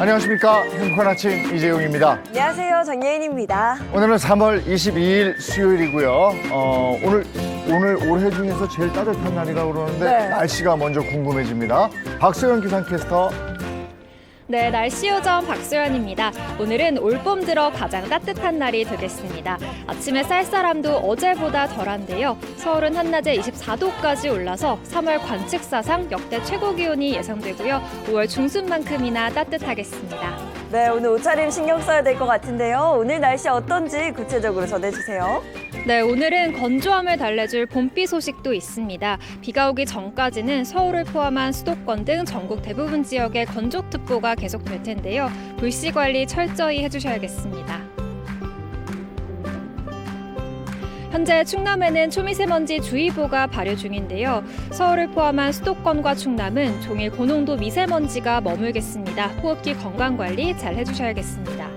안녕하십니까. 행복한 아침 이재용입니다. 안녕하세요. 정예인입니다. 오늘은 3월 22일 수요일이고요. 오늘 올해 중에서 제일 따뜻한 날이라고 그러는데 네. 날씨가 먼저 궁금해집니다. 박소연 기상캐스터. 네, 날씨 요정 박소연입니다. 오늘은 올봄 들어 가장 따뜻한 날이 되겠습니다. 아침에 쌀쌀함도 어제보다 덜한데요. 서울은 한낮에 24도까지 올라서 3월 관측사상 역대 최고 기온이 예상되고요. 5월 중순만큼이나 따뜻하겠습니다. 네, 오늘 옷차림 신경 써야 될 것 같은데요. 오늘 날씨 어떤지 구체적으로 전해주세요. 네, 오늘은 건조함을 달래줄 봄비 소식도 있습니다. 비가 오기 전까지는 서울을 포함한 수도권 등 전국 대부분 지역에 건조특보가 계속될 텐데요. 불씨 관리 철저히 해주셔야겠습니다. 현재 충남에는 초미세먼지 주의보가 발효 중인데요. 서울을 포함한 수도권과 충남은 종일 고농도 미세먼지가 머물겠습니다. 호흡기 건강관리 잘 해주셔야겠습니다.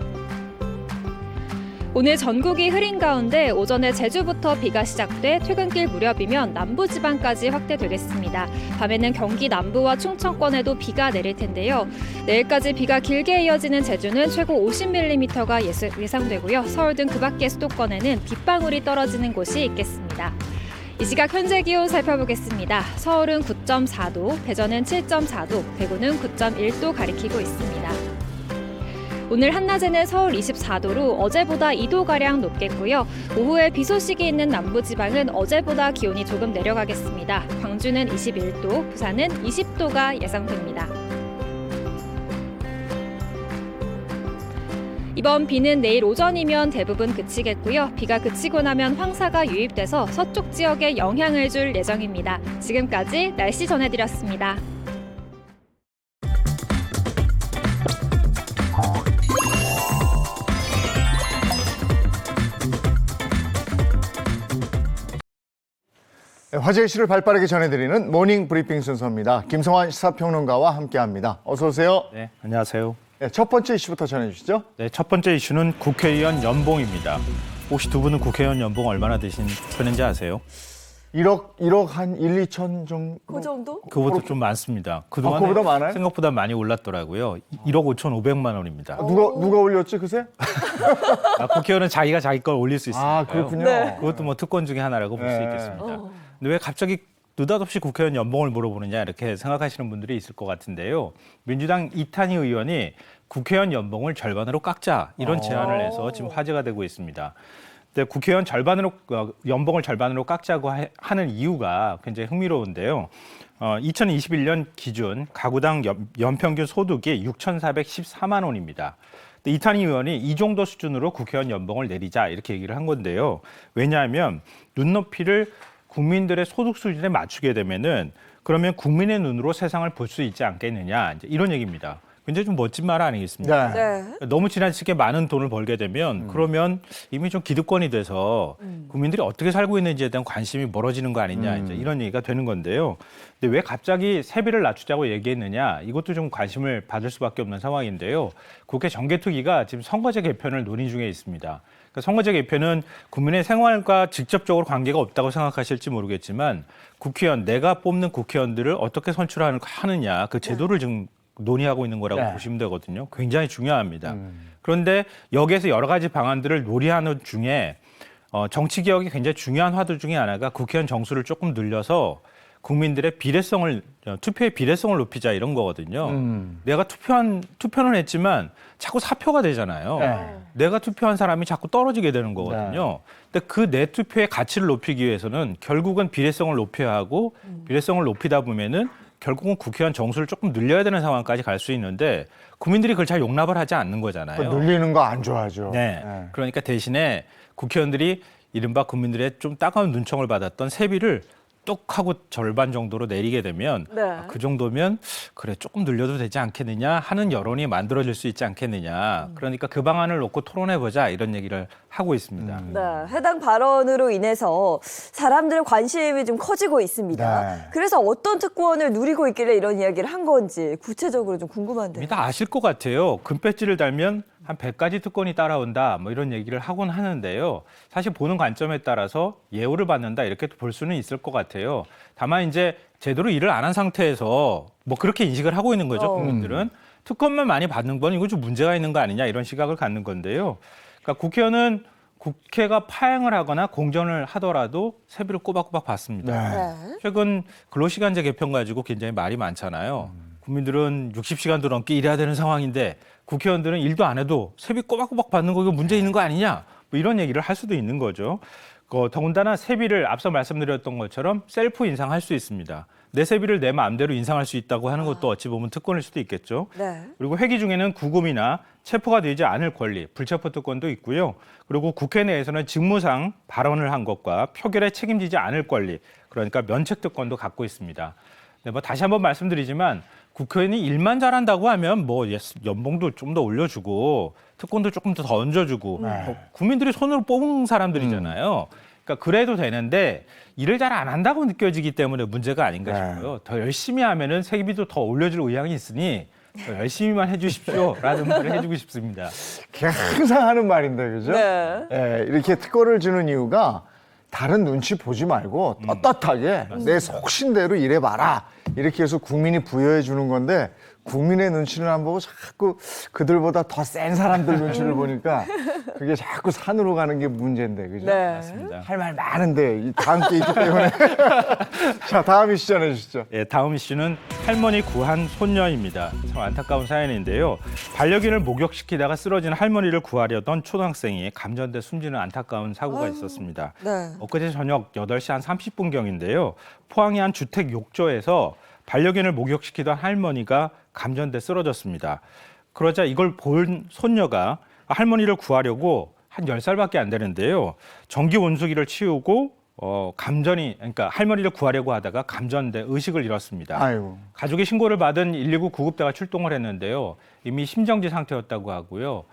오늘 전국이 흐린 가운데 오전에 제주부터 비가 시작돼 퇴근길 무렵이면 남부지방까지 확대되겠습니다. 밤에는 경기 남부와 충청권에도 비가 내릴 텐데요. 내일까지 비가 길게 이어지는 제주는 최고 50mm가 예상되고요. 서울 등 그 밖의 수도권에는 빗방울이 떨어지는 곳이 있겠습니다. 이 시각 현재 기온 살펴보겠습니다. 서울은 9.4도, 대전은 7.4도, 대구는 9.1도 가리키고 있습니다. 오늘 한낮에는 서울 24도로 어제보다 2도가량 높겠고요. 오후에 비 소식이 있는 남부지방은 어제보다 기온이 조금 내려가겠습니다. 광주는 21도, 부산은 20도가 예상됩니다. 이번 비는 내일 오전이면 대부분 그치겠고요. 비가 그치고 나면 황사가 유입돼서 서쪽 지역에 영향을 줄 예정입니다. 지금까지 날씨 전해드렸습니다. 화제의 시를 발빠르게 전해드리는 모닝 브리핑 순서입니다. 김성환 시사평론가와 함께합니다. 어서 오세요. 네, 안녕하세요. 네, 첫 번째 이슈부터 전해주시죠. 네, 첫 번째 이슈는 국회의원 연봉입니다. 혹시 두 분은 국회의원 연봉 얼마나 드시는지 아세요? 1억 한 1, 2천 정도? 그 정도? 그것도 좀 많습니다. 그동안 그거보다 많아요? 생각보다 많이 올랐더라고요. 1억 5,500만 원입니다. 누가 올렸지 그새? 국회의원은 자기가 자기 걸 올릴 수 있으니까요. 아, 그렇군요. 네. 그것도 뭐 특권 중에 하나라고 볼 수 네. 있겠습니다. 근데 왜 갑자기 느닷없이 국회의원 연봉을 물어보느냐 이렇게 생각하시는 분들이 있을 것 같은데요. 민주당 이탄희 의원이 국회의원 연봉을 절반으로 깎자 이런 제안을 해서 지금 화제가 되고 있습니다. 근데 국회의원 연봉을 절반으로 깎자고 하는 이유가 굉장히 흥미로운데요. 2021년 기준 가구당 연평균 소득이 6,414만 원입니다. 근데 이탄희 의원이 이 정도 수준으로 국회의원 연봉을 내리자 이렇게 얘기를 한 건데요. 왜냐하면 눈높이를 국민들의 소득 수준에 맞추게 되면은 그러면 국민의 눈으로 세상을 볼 수 있지 않겠느냐 이제 이런 얘기입니다. 굉장히 좀 멋진 말 아니겠습니까? 네. 네. 너무 지나치게 많은 돈을 벌게 되면 그러면 이미 좀 기득권이 돼서 국민들이 어떻게 살고 있는지에 대한 관심이 멀어지는 거 아니냐 이제 이런 얘기가 되는 건데요. 근데 왜 갑자기 세비를 낮추자고 얘기했느냐 이것도 좀 관심을 받을 수밖에 없는 상황인데요. 국회 정개특위가 지금 선거제 개편을 논의 중에 있습니다. 그러니까 선거제 개편은 국민의 생활과 직접적으로 관계가 없다고 생각하실지 모르겠지만 국회의원 내가 뽑는 국회의원들을 어떻게 선출하느냐 그 제도를 지금 논의하고 있는 거라고 보시면 되거든요. 굉장히 중요합니다. 그런데 여기에서 여러 가지 방안들을 논의하는 중에 정치개혁이 굉장히 중요한 화두 중에 하나가 국회의원 정수를 조금 늘려서 국민들의 투표의 비례성을 높이자 이런 거거든요. 내가 투표는 했지만 자꾸 사표가 되잖아요. 네. 내가 투표한 사람이 자꾸 떨어지게 되는 거거든요. 근데 그 내 투표의 가치를 높이기 위해서는 결국은 비례성을 높여야 하고 비례성을 높이다 보면은 결국은 국회의원 정수를 조금 늘려야 되는 상황까지 갈 수 있는데 국민들이 그걸 잘 용납을 하지 않는 거잖아요. 늘리는 거 안 좋아하죠. 네. 그러니까 대신에 국회의원들이 이른바 국민들의 좀 따가운 눈총을 받았던 세비를 뚝 하고 절반 정도로 내리게 되면 네. 그 정도면 그래 조금 늘려도 되지 않겠느냐 하는 여론이 만들어질 수 있지 않겠느냐. 그러니까 그 방안을 놓고 토론해보자 이런 얘기를 하고 있습니다. 네, 해당 발언으로 인해서 사람들의 관심이 좀 커지고 있습니다. 네. 그래서 어떤 특권을 누리고 있길래 이런 이야기를 한 건지 구체적으로 좀 궁금한데요. 이미 다 아실 것 같아요. 금배지를 달면 한 100가지 특권이 따라온다 뭐 이런 얘기를 하곤 하는데요. 사실 보는 관점에 따라서 예우를 받는다 이렇게 볼 수는 있을 것 같아요. 다만 이제 제대로 일을 안 한 상태에서 뭐 그렇게 인식을 하고 있는 거죠, 국민들은. 특권만 많이 받는 건 이거 좀 문제가 있는 거 아니냐 이런 시각을 갖는 건데요. 그러니까 국회의원은 국회가 파행을 하거나 공전을 하더라도 세비를 꼬박꼬박 받습니다. 네. 최근 근로시간제 개편 가지고 굉장히 말이 많잖아요. 국민들은 60시간도 넘게 일해야 되는 상황인데 국회의원들은 일도 안 해도 세비 꼬박꼬박 받는 거 이거 문제 있는 거 아니냐 뭐 이런 얘기를 할 수도 있는 거죠. 더군다나 세비를 앞서 말씀드렸던 것처럼 셀프 인상할 수 있습니다. 내 세비를 내 마음대로 인상할 수 있다고 하는 것도 어찌 보면 특권일 수도 있겠죠. 네. 그리고 회기 중에는 구금이나 체포가 되지 않을 권리, 불체포 특권도 있고요. 그리고 국회 내에서는 직무상 발언을 한 것과 표결에 책임지지 않을 권리, 그러니까 면책 특권도 갖고 있습니다. 네, 뭐 다시 한번 말씀드리지만 국회의원이 일만 잘한다고 하면 뭐 연봉도 좀 더 올려주고 특권도 조금 더 얹어주고 국민들이 손으로 뽑은 사람들이잖아요. 그러니까 그래도 되는데 일을 잘 안 한다고 느껴지기 때문에 문제가 아닌가 싶어요. 더 열심히 하면은 세비도 더 올려줄 의향이 있으니 더 열심히만 해주십시오라는 말을 해주고 싶습니다. 그게 항상 하는 말인데, 그죠? 네. 예, 이렇게 특권을 주는 이유가 다른 눈치 보지 말고 떳떳하게 내 속신대로 일해봐라. 이렇게 해서 국민이 부여해 주는 건데 국민의 눈치를 안 보고 자꾸 그들보다 더 센 사람들 눈치를 보니까 그게 자꾸 산으로 가는 게 문제인데, 그죠? 네. 맞습니다. 할 말 많은데 이 다음 게 있기 때문에 자, 다음 이슈 전해주시죠. 예, 다음 이슈는 할머니 구한 손녀입니다. 참 안타까운 사연인데요. 반려견을 목욕시키다가 쓰러진 할머니를 구하려던 초등학생이 감전돼 숨지는 안타까운 사고가 있었습니다. 네. 엊그제 저녁 8시 한 30분경인데요. 포항의 한 주택 욕조에서 반려견을 목욕시키던 할머니가 감전돼 쓰러졌습니다. 그러자 이걸 본 손녀가 할머니를 구하려고 한 10살밖에 안 되는데요. 전기 온수기를 치우고 그러니까 할머니를 구하려고 하다가 감전돼 의식을 잃었습니다. 아이고. 가족이 신고를 받은 119 구급대가 출동을 했는데요. 이미 심정지 상태였다고 하고요.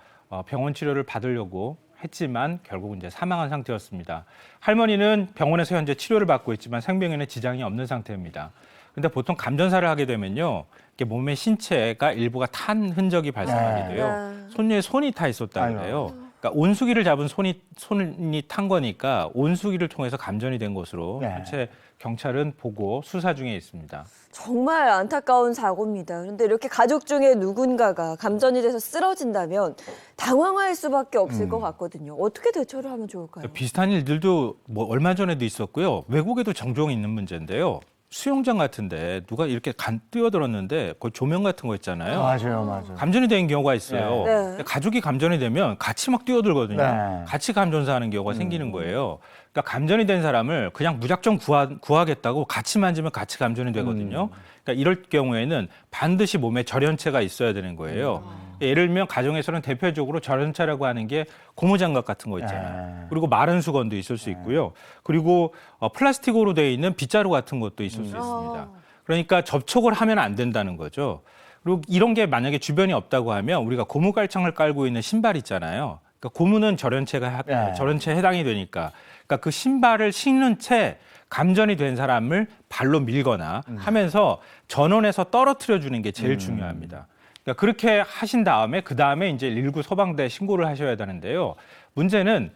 병원 치료를 받으려고 했지만 결국 이제 사망한 상태였습니다. 할머니는 병원에서 현재 치료를 받고 있지만 생명에는 지장이 없는 상태입니다. 근데 보통 감전사를 하게 되면요. 이렇게 몸의 신체가 일부가 탄 흔적이 발생하게 돼요. 네. 손녀의 손이 타 있었다고 해요. 그러니까 온수기를 잡은 손이 탄 거니까 온수기를 통해서 감전이 된 것으로 현재 경찰은 보고 수사 중에 있습니다. 정말 안타까운 사고입니다. 그런데 이렇게 가족 중에 누군가가 감전이 돼서 쓰러진다면 당황할 수밖에 없을 것 같거든요. 어떻게 대처를 하면 좋을까요? 비슷한 일들도 뭐 얼마 전에도 있었고요. 외국에도 종종 있는 문제인데요. 수영장 같은데 누가 이렇게 뛰어들었는데 그 조명 같은 거 있잖아요. 맞아요. 감전이 된 경우가 있어요. 네. 근데 가족이 감전이 되면 같이 막 뛰어들거든요. 네. 같이 감전사 하는 경우가 생기는 거예요. 그러니까 감전이 된 사람을 그냥 무작정 구하겠다고 같이 만지면 같이 감전이 되거든요. 그러니까 이럴 경우에는 반드시 몸에 절연체가 있어야 되는 거예요. 예를 들면 가정에서는 대표적으로 절연체라고 하는 게 고무장갑 같은 거 있잖아요. 그리고 마른 수건도 있을 수 있고요. 그리고 플라스틱으로 되어 있는 빗자루 같은 것도 있을 수 있습니다. 그러니까 접촉을 하면 안 된다는 거죠. 그리고 이런 게 만약에 주변이 없다고 하면 우리가 고무 깔창을 깔고 있는 신발 있잖아요. 그러니까 고무는 절연체에 해당이 되니까. 그러니까 그 신발을 신는 채 감전이 된 사람을 발로 밀거나 하면서 전원에서 떨어뜨려 주는 게 제일 중요합니다. 그러니까 그렇게 하신 다음에 그 다음에 이제 119 소방대에 신고를 하셔야 되는데요. 문제는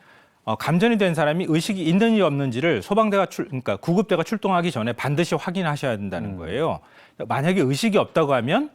감전이 된 사람이 의식이 있는지 없는지를 그러니까 구급대가 출동하기 전에 반드시 확인하셔야 된다는 거예요. 만약에 의식이 없다고 하면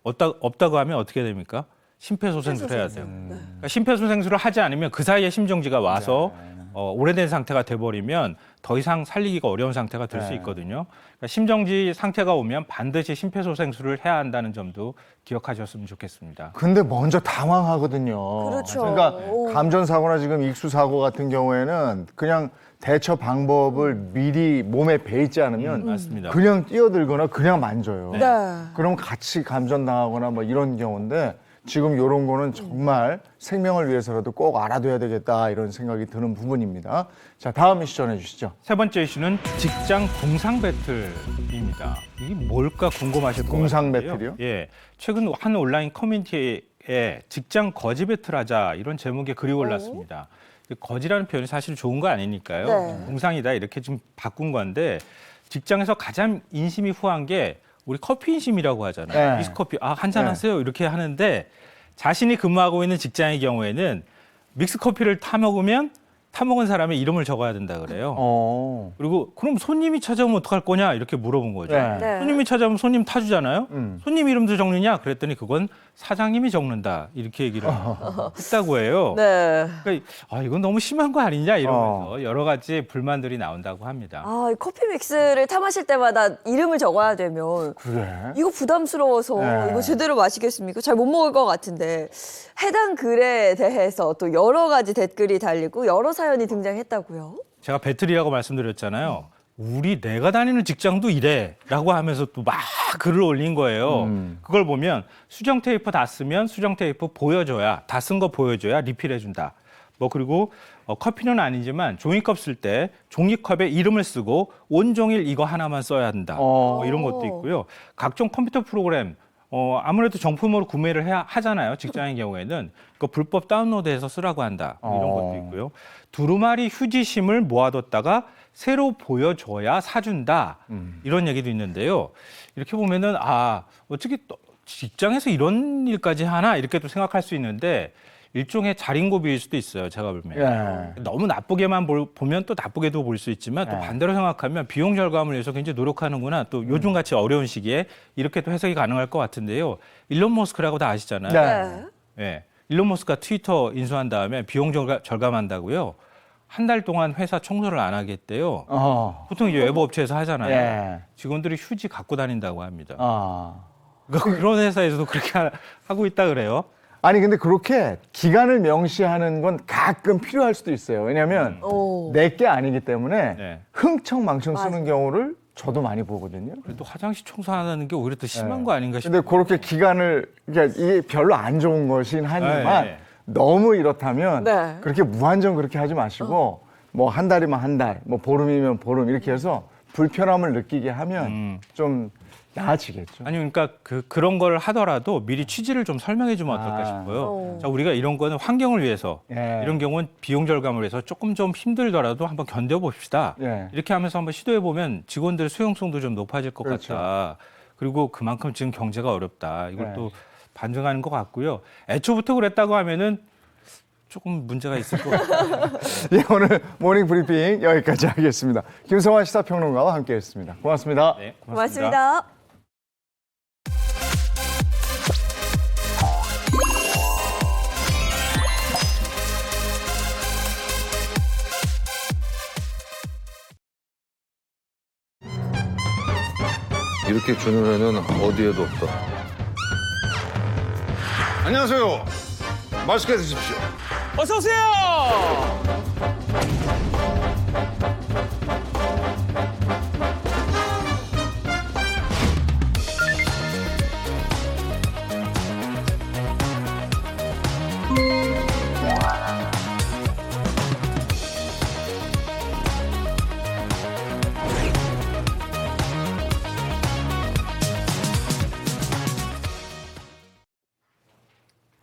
어떻게 됩니까? 심폐소생술을 해야 돼요. 그러니까 심폐소생술을 하지 않으면 그 사이에 심정지가 와서 오래된 상태가 돼버리면 더 이상 살리기가 어려운 상태가 될 수 있거든요. 그러니까 심정지 상태가 오면 반드시 심폐소생술을 해야 한다는 점도 기억하셨으면 좋겠습니다. 근데 먼저 당황하거든요. 그렇죠. 그러니까 감전사고나 지금 익수사고 같은 경우에는 그냥 대처 방법을 미리 몸에 배 있지 않으면 맞습니다. 그냥 뛰어들거나 그냥 만져요. 네. 그럼 같이 감전당하거나 뭐 이런 경우인데 지금 이런 거는 정말 생명을 위해서라도 꼭 알아둬야 되겠다 이런 생각이 드는 부분입니다. 자, 다음 이슈 전해주시죠. 세 번째 이슈는 직장 공상 배틀입니다. 이게 뭘까 궁금하실 것 공상 같은데요. 배틀이요? 예, 최근 한 온라인 커뮤니티에 직장 거지 배틀하자 이런 제목의 글이 올랐습니다. 거지라는 표현이 사실 좋은 거 아니니까요. 네. 공상이다 이렇게 좀 바꾼 건데 직장에서 가장 인심이 후한 게 우리 커피 인심이라고 하잖아요. 네. 믹스커피 한잔 하세요 이렇게 하는데 자신이 근무하고 있는 직장의 경우에는 믹스커피를 타 먹으면 타먹은 사람의 이름을 적어야 된다 그래요. 어. 그리고 그럼 손님이 찾아오면 어떡할 거냐 이렇게 물어본 거죠. 네. 네. 손님이 찾아오면 손님 타주잖아요. 손님 이름도 적느냐 그랬더니 그건 사장님이 적는다 이렇게 얘기를 했다고 해요. 네. 그러니까 이건 너무 심한 거 아니냐 이러면서 여러 가지 불만들이 나온다고 합니다. 이 커피 믹스를 타 마실 때마다 이름을 적어야 되면 그래? 이거 부담스러워서 네. 이거 제대로 마시겠습니까? 잘 못 먹을 것 같은데 해당 글에 대해서 또 여러 가지 댓글이 달리고 여러 사연이 등장했다고요? 제가 배틀이라고 말씀드렸잖아요. 내가 다니는 직장도 이래라고 하면서 또 막 글을 올린 거예요. 그걸 보면 수정 테이프 다 쓰면 수정 테이프 보여줘야 다 쓴 거 보여줘야 리필해준다. 그리고 커피는 아니지만 종이컵 쓸 때 종이컵에 이름을 쓰고 온종일 이거 하나만 써야 한다. 이런 것도 있고요. 각종 컴퓨터 프로그램 아무래도 정품으로 구매를 하잖아요. 직장인 경우에는 그 불법 다운로드해서 쓰라고 한다. 이런 것도 있고요. 두루마리 휴지심을 모아뒀다가 새로 보여줘야 사준다. 이런 얘기도 있는데요. 이렇게 보면은 어떻게 또 직장에서 이런 일까지 하나 이렇게 또 생각할 수 있는데 일종의 자린고비일 수도 있어요. 제가 보면. 예. 너무 나쁘게만 보면 또 나쁘게도 볼 수 있지만 또 반대로 생각하면 비용 절감을 위해서 굉장히 노력하는구나. 또 요즘같이 어려운 시기에 이렇게 또 해석이 가능할 것 같은데요. 일론 머스크라고 다 아시잖아요. 네. 예. 일론 머스크가 트위터 인수한 다음에 비용 절감한다고요. 한 달 동안 회사 청소를 안 하겠대요. 보통 이제 외부 업체에서 하잖아요. 예. 직원들이 휴지 갖고 다닌다고 합니다. 그러니까 그런 회사에서도 그렇게 하고 있다 그래요. 아니 근데 그렇게 기간을 명시하는 건 가끔 필요할 수도 있어요. 왜냐하면 내 게 아니기 때문에 네. 흥청망청 쓰는 경우를 저도 많이 보거든요. 그래도 화장실 청소하는 게 오히려 더 심한 거 아닌가 싶어요. 근데 그렇게 기간을 그러니까 이게 별로 안 좋은 것이긴 하지만 네. 너무 이렇다면 네. 그렇게 무한정 그렇게 하지 마시고 뭐 한 달이면 한 달, 뭐 보름이면 보름 이렇게 해서 불편함을 느끼게 하면 좀 나아지겠죠. 아니 그러니까 그런 걸 하더라도 미리 취지를 좀 설명해 주면 어떨까 싶어요. 자, 우리가 이런 거는 환경을 위해서 예. 이런 경우는 비용 절감을 위해서 조금 좀 힘들더라도 한번 견뎌 봅시다. 예. 이렇게 하면서 한번 시도해 보면 직원들의 수용성도 좀 높아질 것 그렇죠. 같다. 그리고 그만큼 지금 경제가 어렵다. 이걸 네. 또 반증하는 것 같고요. 애초부터 그랬다고 하면은 조금 문제가 있을 것 같아요. 예, 오늘 모닝 브리핑 여기까지 하겠습니다. 김성환 시사평론가와 함께했습니다. 고맙습니다. 네, 고맙습니다. 이렇게 주는 애는 어디에도 없다. 안녕하세요. 맛있게 드십시오. 어서 오세요.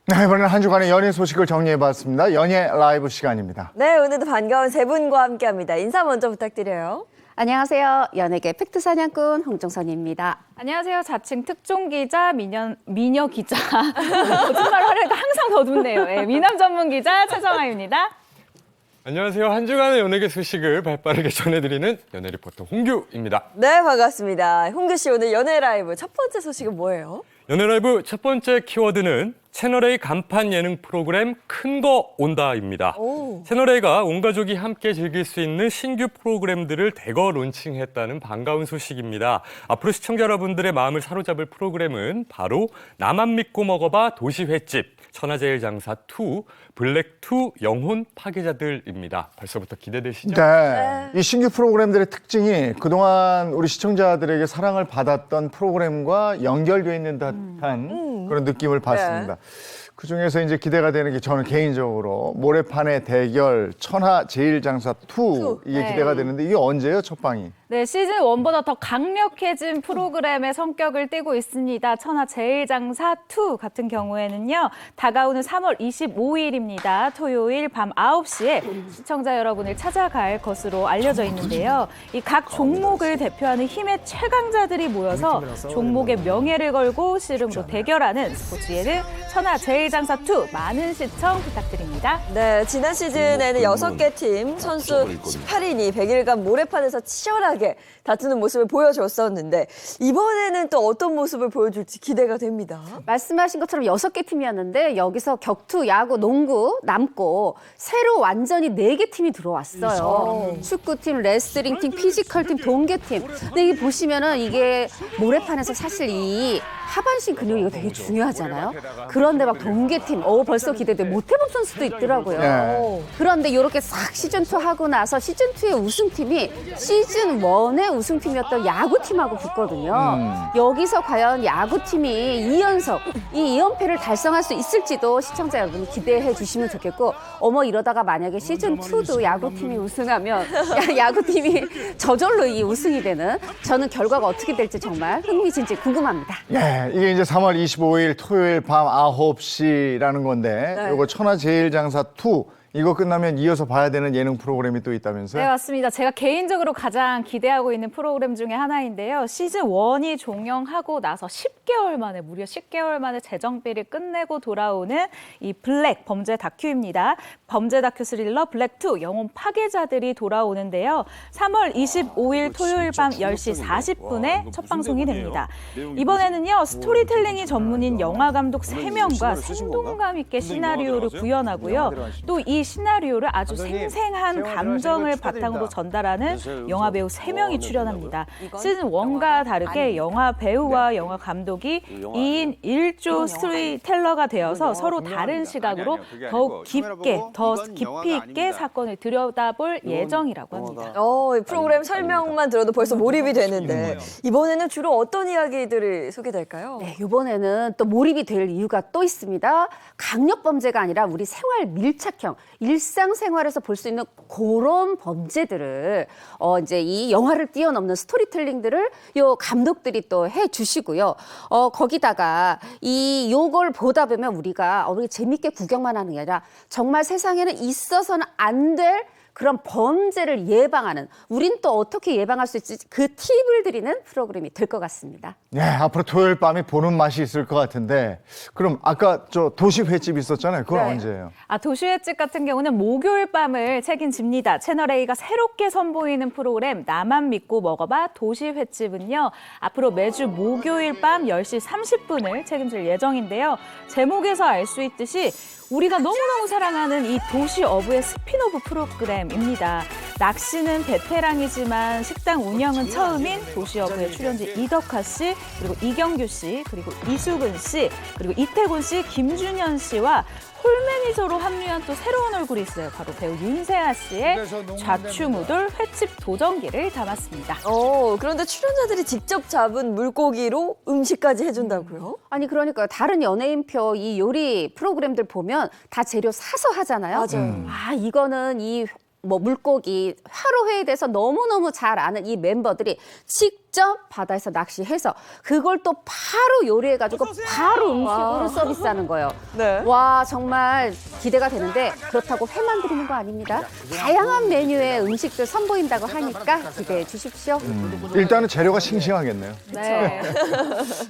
네, 이번에는 한 주간의 연예 소식을 정리해봤습니다. 연예 라이브 시간입니다. 네, 오늘도 반가운 세 분과 함께합니다. 인사 먼저 부탁드려요. 안녕하세요. 연예계 팩트 사냥꾼 홍정선입니다. 안녕하세요. 자칭 특종 기자 미녀 기자. 거짓말을 하려니까 항상 더듬네요. 네, 미남 전문 기자 최정아입니다. 안녕하세요. 한 주간의 연예계 소식을 발빠르게 전해드리는 연예 리포터 홍규입니다. 네, 반갑습니다. 홍규 씨, 오늘 연예 라이브 첫 번째 소식은 뭐예요? 연예 라이브 첫 번째 키워드는 채널A 간판 예능 프로그램 큰 거 온다입니다. 오. 채널A가 온 가족이 함께 즐길 수 있는 신규 프로그램들을 대거 론칭했다는 반가운 소식입니다. 앞으로 시청자 여러분들의 마음을 사로잡을 프로그램은 바로 나만 믿고 먹어봐 도시 횟집, 천하제일장사 2, 블랙2 영혼 파괴자들입니다. 벌써부터 기대되시죠? 네. 이 신규 프로그램들의 특징이 그동안 우리 시청자들에게 사랑을 받았던 프로그램과 연결되어 있는 듯한 그런 느낌을 받습니다. 그중에서 이제 기대가 되는 게 저는 개인적으로 모래판의 대결 천하 제일장사 2 이게 네. 기대가 되는데 이게 언제예요, 첫 방이? 네, 시즌 1보다 더 강력해진 프로그램의 성격을 띠고 있습니다. 천하 제일장사 2 같은 경우에는요. 다가오는 3월 25일입니다. 토요일 밤 9시에 시청자 여러분을 찾아갈 것으로 알려져 있는데요. 이 각 종목을 대표하는 힘의 최강자들이 모여서 종목의 명예를 걸고 씨름으로 대결하는 스포츠 예능 천하 제일장사 2 많은 시청 부탁드립니다. 네, 지난 시즌에는 6개 팀 선수 18인이 100일간 모래판에서 치열하게 다투는 모습을 보여줬었는데 이번에는 또 어떤 모습을 보여줄지 기대가 됩니다. 말씀하신 것처럼 6개 팀이었는데 여기서 격투, 야구, 농구 남고 새로 완전히 4개 팀이 들어왔어요. 축구팀, 레슬링팀, 피지컬팀, 동계팀. 근데 이게 보시면은 이게 모래판에서 사실 이 하반신 근육이 이거 되게 중요하잖아요. 그런데 막 동계팀, 벌써 기대돼. 못 해본 선수도 있더라고요. 네. 그런데 이렇게 싹 시즌2 하고 나서 시즌2의 우승팀이 시즌1의 우승팀이었던 야구팀하고 붙거든요. 여기서 과연 야구팀이 2연속, 이 2연패를 달성할 수 있을지도 시청자 여러분이 기대해 주시면 좋겠고, 이러다가 만약에 시즌2도 야구팀이 우승하면 야구팀이 저절로 이 우승이 되는, 저는 결과가 어떻게 될지 정말 흥미진진 궁금합니다. 예, 이게 이제 3월 25일 토요일 밤 9시라는 건데 네. 요거 천하제일장사 2 이거 끝나면 이어서 봐야 되는 예능 프로그램이 또 있다면서요? 네, 맞습니다. 제가 개인적으로 가장 기대하고 있는 프로그램 중에 하나인데요. 시즌 1이 종영하고 나서 10개월 만에, 무려 10개월 만에 재정비를 끝내고 돌아오는 이 블랙 범죄 다큐입니다. 범죄 다큐 스릴러 블랙2 영혼 파괴자들이 돌아오는데요. 3월 25일 토요일 밤 10시 40분에 첫 방송이 됩니다. 이번에는요, 스토리텔링이 전문인 영화 감독 3명과 생동감 있게 시나리오를 구현하고요. 또 이 시나리오를 아주 생생한 감정을 바탕으로 전달하는 영화 배우 3명이 출연합니다. 시즌 1과 다르게 영화 배우와 영화 감독이 2인 1조 스토리텔러가 되어서 서로 다른 시각으로 더욱 깊게, 더 깊이 있게 사건을 들여다볼 예정이라고 합니다. 이 프로그램 설명만 들어도 벌써 몰입이 되는데 이번에는 주로 어떤 이야기들이 소개될까요? 네, 이번에는 또 몰입이 될 이유가 또 있습니다. 강력 범죄가 아니라 우리 생활 밀착형, 일상생활에서 볼 수 있는 그런 범죄들을 이제 이 영화를 뛰어넘는 스토리텔링들을 요 감독들이 또 해주시고요. 거기다가 요걸 보다 보면 우리가 재밌게 구경만 하는 게 아니라 정말 세상에는 있어서는 안 될 그런 범죄를 예방하는, 우린 또 어떻게 예방할 수 있을지 그 팁을 드리는 프로그램이 될 것 같습니다. 네, 앞으로 토요일 밤에 보는 맛이 있을 것 같은데 그럼 아까 저 도시 횟집 있었잖아요. 그건 네. 언제예요? 도시횟집 같은 경우는 목요일 밤을 책임집니다. 채널A가 새롭게 선보이는 프로그램 나만 믿고 먹어봐 도시횟집은요. 앞으로 매주 목요일 밤 10시 30분을 책임질 예정인데요. 제목에서 알 수 있듯이 우리가 너무너무 사랑하는 이 도시 어부의 스피노프 프로그램입니다. 낚시는 베테랑이지만 식당 운영은 처음인 도시 어부의 출연진 이덕화 씨, 그리고 이경규 씨, 그리고 이수근 씨, 그리고 이태곤 씨, 김준현 씨와 홀 매니저로 합류한 또 새로운 얼굴이 있어요. 바로 배우 윤세아 씨의 좌충우돌 횟집 도전기를 담았습니다. 그런데 출연자들이 직접 잡은 물고기로 음식까지 해준다고요? 아니 그러니까요. 다른 연예인표 이 요리 프로그램들 보면 다 재료 사서 하잖아요. 맞아요. 이거는 물고기 화로회에 대해서 너무너무 잘 아는 이 멤버들이 직접 바다에서 낚시해서 그걸 또 바로 요리해가지고 바로 음식으로 서비스하는 거예요. 네. 와, 정말 기대가 되는데 그렇다고 회만 드리는 거 아닙니다. 다양한 메뉴의 음식들 선보인다고 하니까 기대해 주십시오. 일단은 재료가 싱싱하겠네요. 네.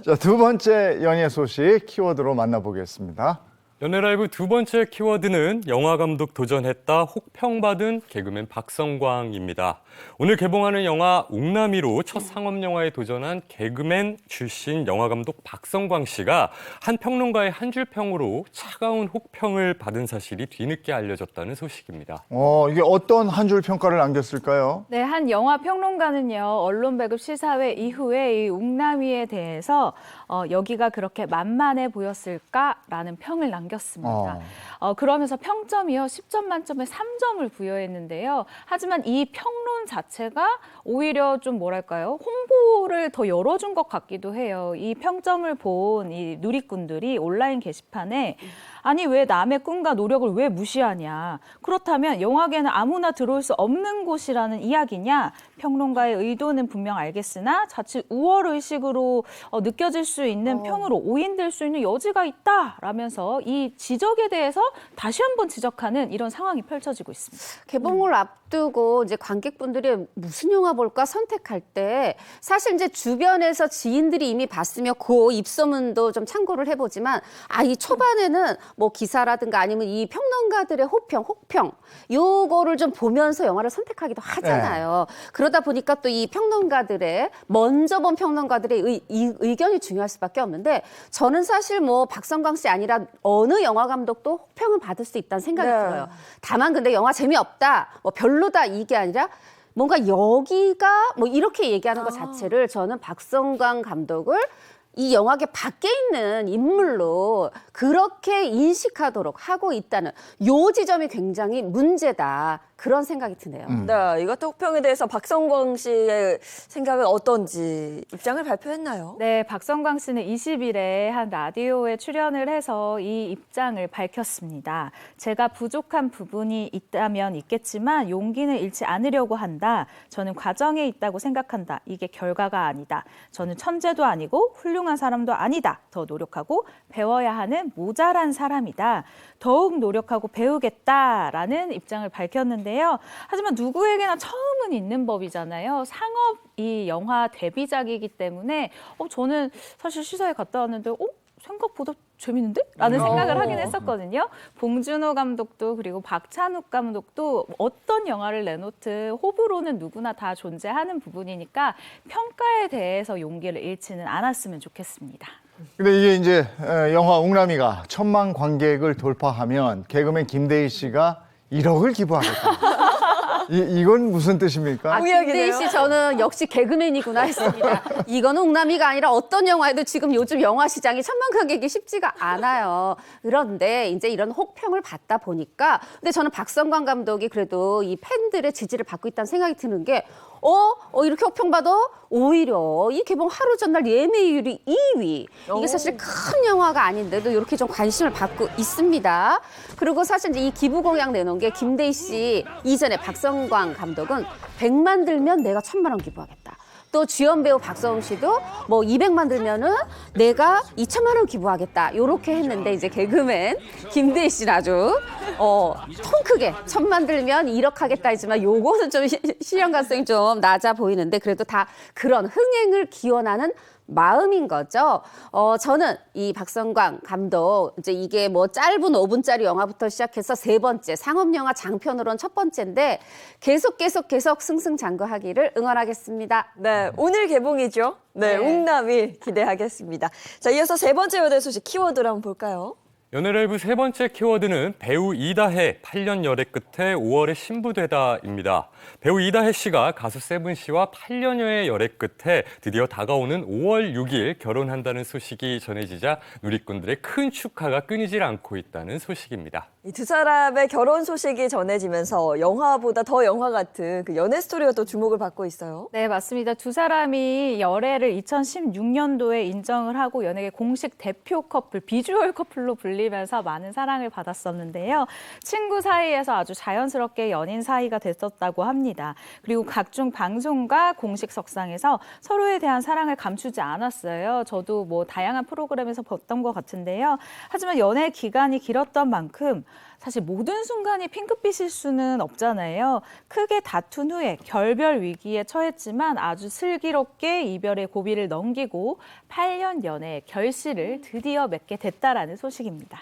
자, 두 번째 연예 소식 키워드로 만나보겠습니다. 연예라이브 두 번째 키워드는 영화 감독 도전했다 혹평받은 개그맨 박성광입니다. 오늘 개봉하는 영화 웅남이로 첫 상업 영화에 도전한 개그맨 출신 영화 감독 박성광 씨가 한 평론가의 한 줄 평으로 차가운 혹평을 받은 사실이 뒤늦게 알려졌다는 소식입니다. 이게 어떤 한 줄 평가를 남겼을까요? 네, 한 영화 평론가는요, 언론 배급 시사회 이후에 이 웅남이에 대해서 여기가 그렇게 만만해 보였을까라는 평을 남겼습니다. 남겼습니다. 그러면서 평점이요 10점 만점에 3점을 부여했는데요. 하지만 이 평론 자체가 오히려 좀 뭐랄까요? 홍보를 더 열어준 것 같기도 해요. 이 평점을 본 이 누리꾼들이 온라인 게시판에 아니 왜 남의 꿈과 노력을 왜 무시하냐. 그렇다면 영화계는 아무나 들어올 수 없는 곳이라는 이야기냐. 평론가의 의도는 분명 알겠으나 자칫 우월의식으로 느껴질 수 있는 평으로 오인될 수 있는 여지가 있다라면서 이 지적에 대해서 다시 한번 지적하는 이런 상황이 펼쳐지고 있습니다. 개봉을 앞두고 이제 관객분들이 무슨 영화 볼까 선택할 때 사실 이제 주변에서 지인들이 이미 봤으며 그 입소문도 좀 참고를 해보지만 이 초반에는 뭐 기사라든가 아니면 이 평론가들의 혹평 요거를 좀 보면서 영화를 선택하기도 하잖아요. 그러다 보니까 또 이 평론가들의 먼저 본 평론가들의 의견이 중요할 수밖에 없는데 저는 사실 뭐 박성광 씨 아니라 어느 영화 감독도 혹평을 받을 수 있다는 생각이 들어요. 다만 근데 영화 재미없다, 뭐 별로다 이게 아니라 뭔가 여기가 뭐 이렇게 얘기하는 것 자체를 저는 박성광 감독을 이 영화계 밖에 있는 인물로 그렇게 인식하도록 하고 있다는 요 지점이 굉장히 문제다. 그런 생각이 드네요. 네, 이것도 혹평에 대해서 박성광 씨의 생각은 어떤지 입장을 발표했나요? 네, 박성광 씨는 20일에 한 라디오에 출연을 해서 이 입장을 밝혔습니다. 제가 부족한 부분이 있다면 있겠지만 용기는 잃지 않으려고 한다. 저는 과정에 있다고 생각한다. 이게 결과가 아니다. 저는 천재도 아니고 훌륭한 사람도 아니다. 더 노력하고 배워야 하는 모자란 사람이다. 더욱 노력하고 배우겠다라는 입장을 밝혔는데요. 하지만 누구에게나 처음은 있는 법이잖아요. 상업 이 영화 데뷔작이기 때문에 저는 사실 시사회 갔다 왔는데 생각보다 재밌는데? 라는 생각을 하긴 했었거든요. 봉준호 감독도 그리고 박찬욱 감독도 어떤 영화를 내놓든 호불호는 누구나 다 존재하는 부분이니까 평가에 대해서 용기를 잃지는 않았으면 좋겠습니다. 근데 이게 이제 영화 웅남이가 1000만 관객을 돌파하면 개그맨 김대희 씨가 1억을 기부하겠다. 이건 무슨 뜻입니까? 김대희 씨 저는 역시 개그맨이구나 했습니다. 이거는 웅남이가 아니라 어떤 영화에도 지금 요즘 영화 시장이 1000만 관객이 쉽지가 않아요. 그런데 이제 이런 혹평을 받다 보니까 근데 저는 박성광 감독이 그래도 이 팬들의 지지를 받고 있다는 생각이 드는 게 이렇게 혹평받아? 오히려 이 개봉 하루 전날 예매율이 2위. 이게 사실 큰 영화가 아닌데도 이렇게 좀 관심을 받고 있습니다. 그리고 사실 이제 이 기부 공약 내놓은 게 김대희 씨 이전에 박성광 감독은 100만 들면 내가 1000만 원 기부하겠다. 또 주연 배우 박서웅 씨도 뭐 200만 들면은 내가 2천만 원 기부하겠다. 요렇게 했는데 이제 개그맨 김대희 씨는 아주 통 크게 1000만 들면 1억 하겠다 했지만 요거는 좀 실현 가능성이 좀 낮아 보이는데 그래도 다 그런 흥행을 기원하는 마음인 거죠. 저는 이 박성광 감독 이제 이게 뭐 짧은 5분짜리 영화부터 시작해서 3번째 상업 영화 장편으로는 첫 번째인데 계속 승승장구하기를 응원하겠습니다. 네, 오늘 개봉이죠. 네, 웅남이 기대하겠습니다. 자, 이어서 세 번째 여대 소식 키워드를 한번 볼까요? 연예라이브 세 번째 키워드는 배우 이다혜 8년 열애 끝에 5월에 신부되다입니다. 배우 이다혜 씨가 가수 세븐 씨와 8년여의 열애 끝에 드디어 다가오는 5월 6일 결혼한다는 소식이 전해지자 누리꾼들의 큰 축하가 끊이질 않고 있다는 소식입니다. 이 두 사람의 결혼 소식이 전해지면서 영화보다 더 영화 같은 그 연애 스토리가 또 주목을 받고 있어요. 네, 맞습니다. 두 사람이 열애를 2016년도에 인정을 하고 연예계 공식 대표 커플, 비주얼 커플로 불리면서 많은 사랑을 받았었는데요. 친구 사이에서 아주 자연스럽게 연인 사이가 됐었다고 합니다. 그리고 각종 방송과 공식 석상에서 서로에 대한 사랑을 감추지 않았어요. 저도 뭐 다양한 프로그램에서 봤던 것 같은데요. 하지만 연애 기간이 길었던 만큼 사실 모든 순간이 핑크빛일 수는 없잖아요. 크게 다툰 후에 결별 위기에 처했지만 아주 슬기롭게 이별의 고비를 넘기고 8년 연애의 결실을 드디어 맺게 됐다라는 소식입니다.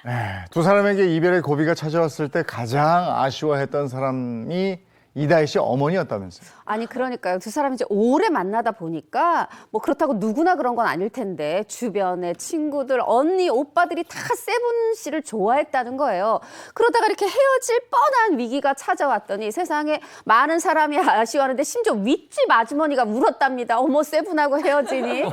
두 사람에게 이별의 고비가 찾아왔을 때 가장 아쉬워했던 사람이 이다혜 씨 어머니였다면서요. 아니 그러니까요. 두 사람이 이제 오래 만나다 보니까 뭐 그렇다고 누구나 그런 건 아닐 텐데 주변에 친구들, 언니, 오빠들이 다 세븐 씨를 좋아했다는 거예요. 그러다가 이렇게 헤어질 뻔한 위기가 찾아왔더니 세상에 많은 사람이 아쉬워하는데 심지어 윗집 아주머니가 울었답니다. 어머 세븐하고 헤어지니.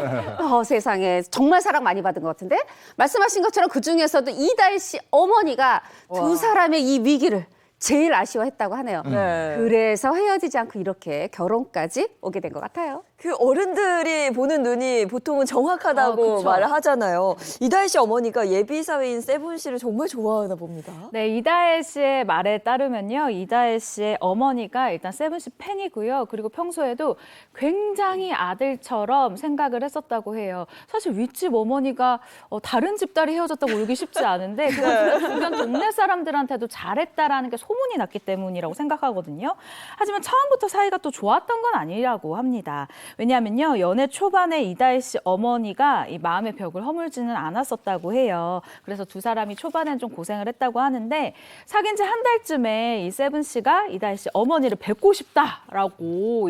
세상에 정말 사랑 많이 받은 것 같은데 말씀하신 것처럼 그중에서도 이다혜 씨 어머니가 두 사람의 이 위기를 제일 아쉬워했다고 하네요. 네. 그래서 헤어지지 않고 이렇게 결혼까지 오게 된 것 같아요. 그 어른들이 보는 눈이 보통은 정확하다고 그쵸. 말을 하잖아요. 이다혜 씨 어머니가 예비 사위인 세븐 씨를 정말 좋아하나 봅니다. 네, 이다혜 씨의 말에 따르면요. 이다혜 씨의 어머니가 일단 세븐 씨 팬이고요. 그리고 평소에도 굉장히 아들처럼 생각을 했었다고 해요. 사실 윗집 어머니가 다른 집 딸이 헤어졌다고 울기 쉽지 않은데 그건 주변 동네 사람들한테도 잘했다라는 게 소문이 났기 때문이라고 생각하거든요. 하지만 처음부터 사이가 또 좋았던 건 아니라고 합니다. 왜냐하면요. 연애 초반에 이다혜 씨 어머니가 이 마음의 벽을 허물지는 않았었다고 해요. 그래서 두 사람이 초반엔 좀 고생을 했다고 하는데 사귄 지 한 달쯤에 이 세븐 씨가 이다혜 씨 어머니를 뵙고 싶다라고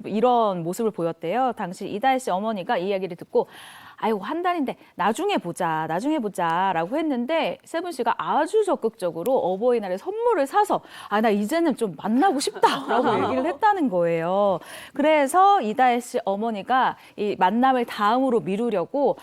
이런 모습을 보였대요. 당시 이다혜 씨 어머니가 이 이야기를 듣고 아이고 한 달인데 나중에 보자라고 했는데 세븐 씨가 아주 적극적으로 어버이날에 선물을 사서 나 이제는 좀 만나고 싶다라고 얘기를 했다는 거예요. 그래서 이다혜 씨 어머니가 이 만남을 다음으로 미루려고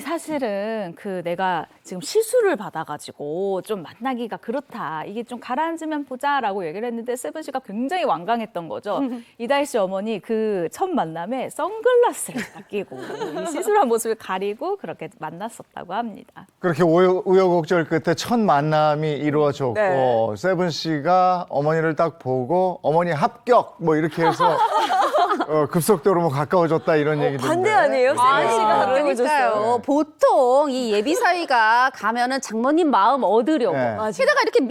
사실은 내가 지금 시술을 받아가지고 좀 만나기가 그렇다. 이게 좀 가라앉으면 보자라고 얘기를 했는데 세븐 씨가 굉장히 완강했던 거죠. 이다혜 씨 어머니 그 첫 만남에 선글라스를 딱 끼고 이 시술한 모습을 가리고 그렇게 만났었다고 합니다. 그렇게 우여곡절 끝에 첫 만남이 이루어졌고 네. 세븐 씨가 어머니를 딱 보고 어머니 합격 뭐 이렇게 해서 급속도로 뭐 가까워졌다 이런 얘기도 반대 아니에요? 세븐 씨가 그러니까요. 보통 이 예비 사위가 가면은 장모님 마음 얻으려고 네. 게다가 이렇게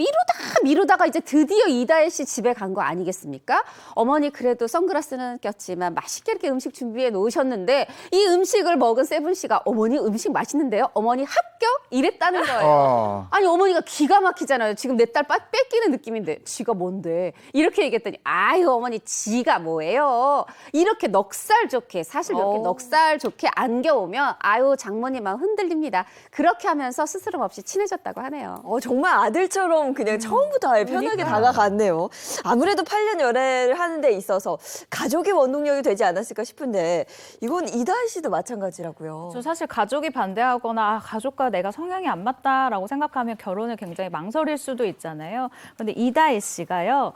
미루다가 이제 드디어 이다혜 씨 집에 간 거 아니겠습니까? 어머니 그래도 선글라스는 꼈지만 맛있게 이렇게 음식 준비해 놓으셨는데 이 음식을 먹은 세븐 씨가 어머니 음식 맛있는데요? 어머니 합격? 이랬다는 거예요. 아니 어머니가 기가 막히잖아요. 지금 내 딸 뺏기는 느낌인데 지가 뭔데? 이렇게 얘기했더니 아유 어머니 지가 뭐예요? 이렇게 넉살 좋게 사실 이렇게 넉살 좋게 안겨오면 아유 장모님 마음 흔들립니다. 그렇게 하면서 스스럼 없이 친해졌다고 하네요. 정말 아들처럼 그냥 처음부터 아예 편하게 다가갔네요. 아무래도 8년 연애를 하는 데 있어서 가족의 원동력이 되지 않았을까 싶은데 이건 이다혜 씨도 마찬가지라고요. 저 사실 가족이 반대하거나 가족과 내가 성향이 안 맞다라고 생각하면 결혼을 굉장히 망설일 수도 있잖아요. 그런데 이다혜 씨가요.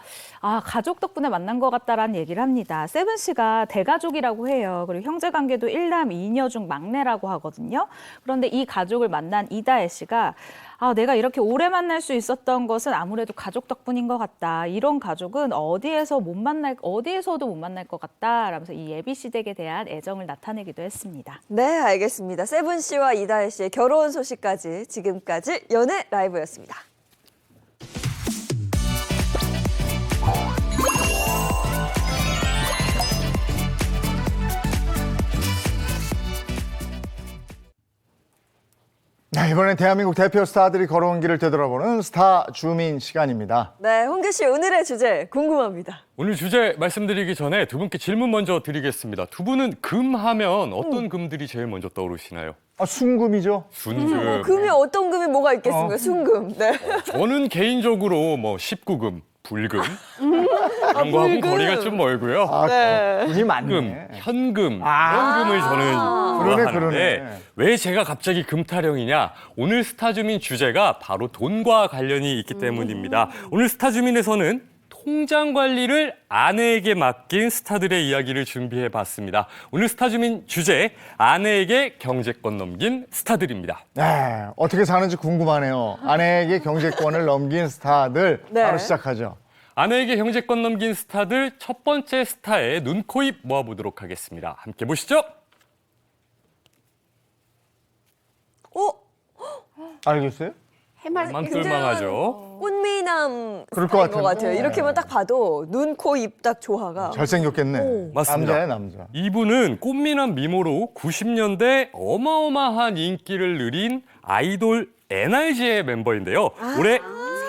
가족 덕분에 만난 것 같다라는 얘기를 합니다. 세븐 씨가 대가족이라고 해요. 그리고 형제 관계도 1남 2녀 중 막내라고 하거든요. 그런데 이 가족을 만난 이다혜 씨가 내가 이렇게 오래 만날 수 있었던 것은 아무래도 가족 덕분인 것 같다. 이런 가족은 어디에서도 못 만날 것 같다. 라면서 이 예비 시댁에 대한 애정을 나타내기도 했습니다. 네, 알겠습니다. 세븐 씨와 이다혜 씨의 결혼 소식까지 지금까지 연애 라이브였습니다. 네, 이번엔 대한민국 대표 스타들이 걸어온 길을 되돌아보는 스타 주민 시간입니다. 네, 홍규 씨 오늘의 주제 궁금합니다. 오늘 주제 말씀드리기 전에 두 분께 질문 먼저 드리겠습니다. 두 분은 금하면 어떤 금들이 제일 먼저 떠오르시나요? 순금이죠. 순금. 금이 어떤 금이 뭐가 있겠습니까? 순금. 네. 저는 개인적으로 19금, 불금 이런 거하고 거리가 좀 멀고요. 금이 금, 많네. 현금 이런 금을 저는 좋아하는데 그러네. 왜 제가 갑자기 금타령이냐? 오늘 스타주민 주제가 바로 돈과 관련이 있기 때문입니다. 오늘 스타주민에서는 통장 관리를 아내에게 맡긴 스타들의 이야기를 준비해봤습니다. 오늘 스타주민 주제, 아내에게 경제권 넘긴 스타들입니다. 네, 어떻게 사는지 궁금하네요. 아내에게 경제권을 넘긴 스타들 네. 바로 시작하죠. 아내에게 경제권 넘긴 스타들 첫 번째 스타의 눈, 코, 입 모아보도록 하겠습니다. 함께 보시죠. 알겠어요? 망망하죠. 꽃미남 그럴 것 스타일 것 같은데. 같아요. 이렇게만 딱 봐도 눈, 코, 입 딱 조화가. 잘생겼겠네. 맞습니다. 남자야, 남자. 이분은 꽃미남 미모로 90년대 어마어마한 인기를 누린 아이돌 NRG의 멤버인데요. 올해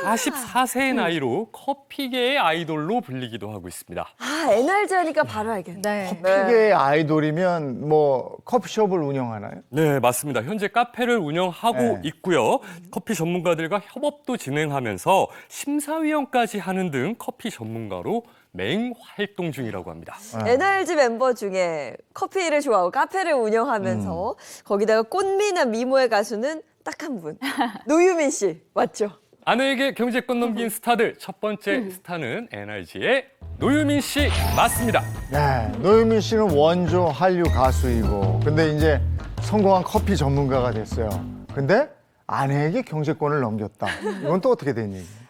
44세의 나이로 커피계의 아이돌로 불리기도 하고 있습니다. 아, NRG 하니까 바로 알겠네. 네. 피계의 아이돌이면 뭐 커피숍을 운영하나요? 네, 맞습니다. 현재 카페를 운영하고 네. 있고요. 커피 전문가들과 협업도 진행하면서 심사위원까지 하는 등 커피 전문가로 맹활동 중이라고 합니다. NRG 멤버 중에 커피를 좋아하고 카페를 운영하면서 거기다가 꽃미남 미모의 가수는 딱 한 분. 노유민 씨 맞죠? 아내에게 경제권 넘긴 스타들 첫 번째 스타는 NRG의 노유민 씨 맞습니다. 네, 노유민 씨는 원조 한류 가수이고 근데 이제 성공한 커피 전문가가 됐어요. 근데 아내에게 경제권을 넘겼다. 이건 또 어떻게 된 얘기예요?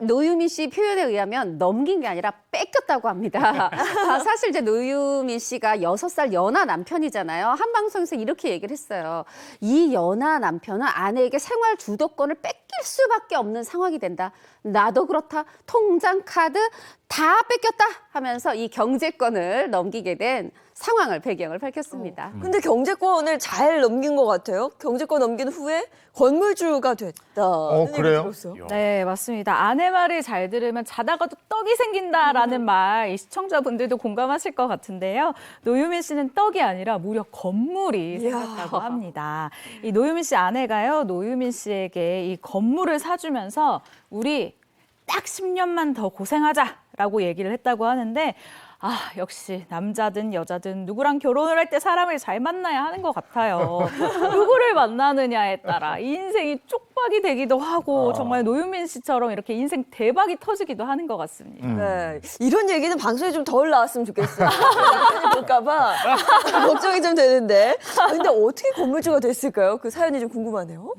노유민 씨 표현에 의하면 넘긴 게 아니라 뺏겼다고 합니다. 사실 이제 노유민 씨가 6살 연하 남편이잖아요. 한 방송에서 이렇게 얘기를 했어요. 이 연하 남편은 아내에게 생활 주도권을 뺏길 수밖에 없는 상황이 된다. 나도 그렇다. 통장, 카드 다 뺏겼다 하면서 이 경제권을 넘기게 된 상황을 배경을 밝혔습니다. 근데 경제권을 잘 넘긴 것 같아요. 경제권 넘긴 후에 건물주가 됐다. 그래요? 네, 맞습니다. 아내 말을 잘 들으면 자다가도 떡이 생긴다라는 말, 이 시청자분들도 공감하실 것 같은데요. 노유민 씨는 떡이 아니라 무려 건물이 생겼다고 합니다. 이 노유민 씨 아내가요, 노유민 씨에게 이 건물을 사주면서 우리 딱 10년만 더 고생하자라고 얘기를 했다고 하는데 아, 역시 남자든 여자든 누구랑 결혼을 할 때 사람을 잘 만나야 하는 것 같아요. 누구를 만나느냐에 따라 인생이 쪽박이 되기도 하고 정말 노유민 씨처럼 이렇게 인생 대박이 터지기도 하는 것 같습니다. 네. 이런 얘기는 방송에 좀 덜 나왔으면 좋겠어요. 볼까봐 걱정이 좀 되는데. 근데 어떻게 건물주가 됐을까요? 그 사연이 좀 궁금하네요.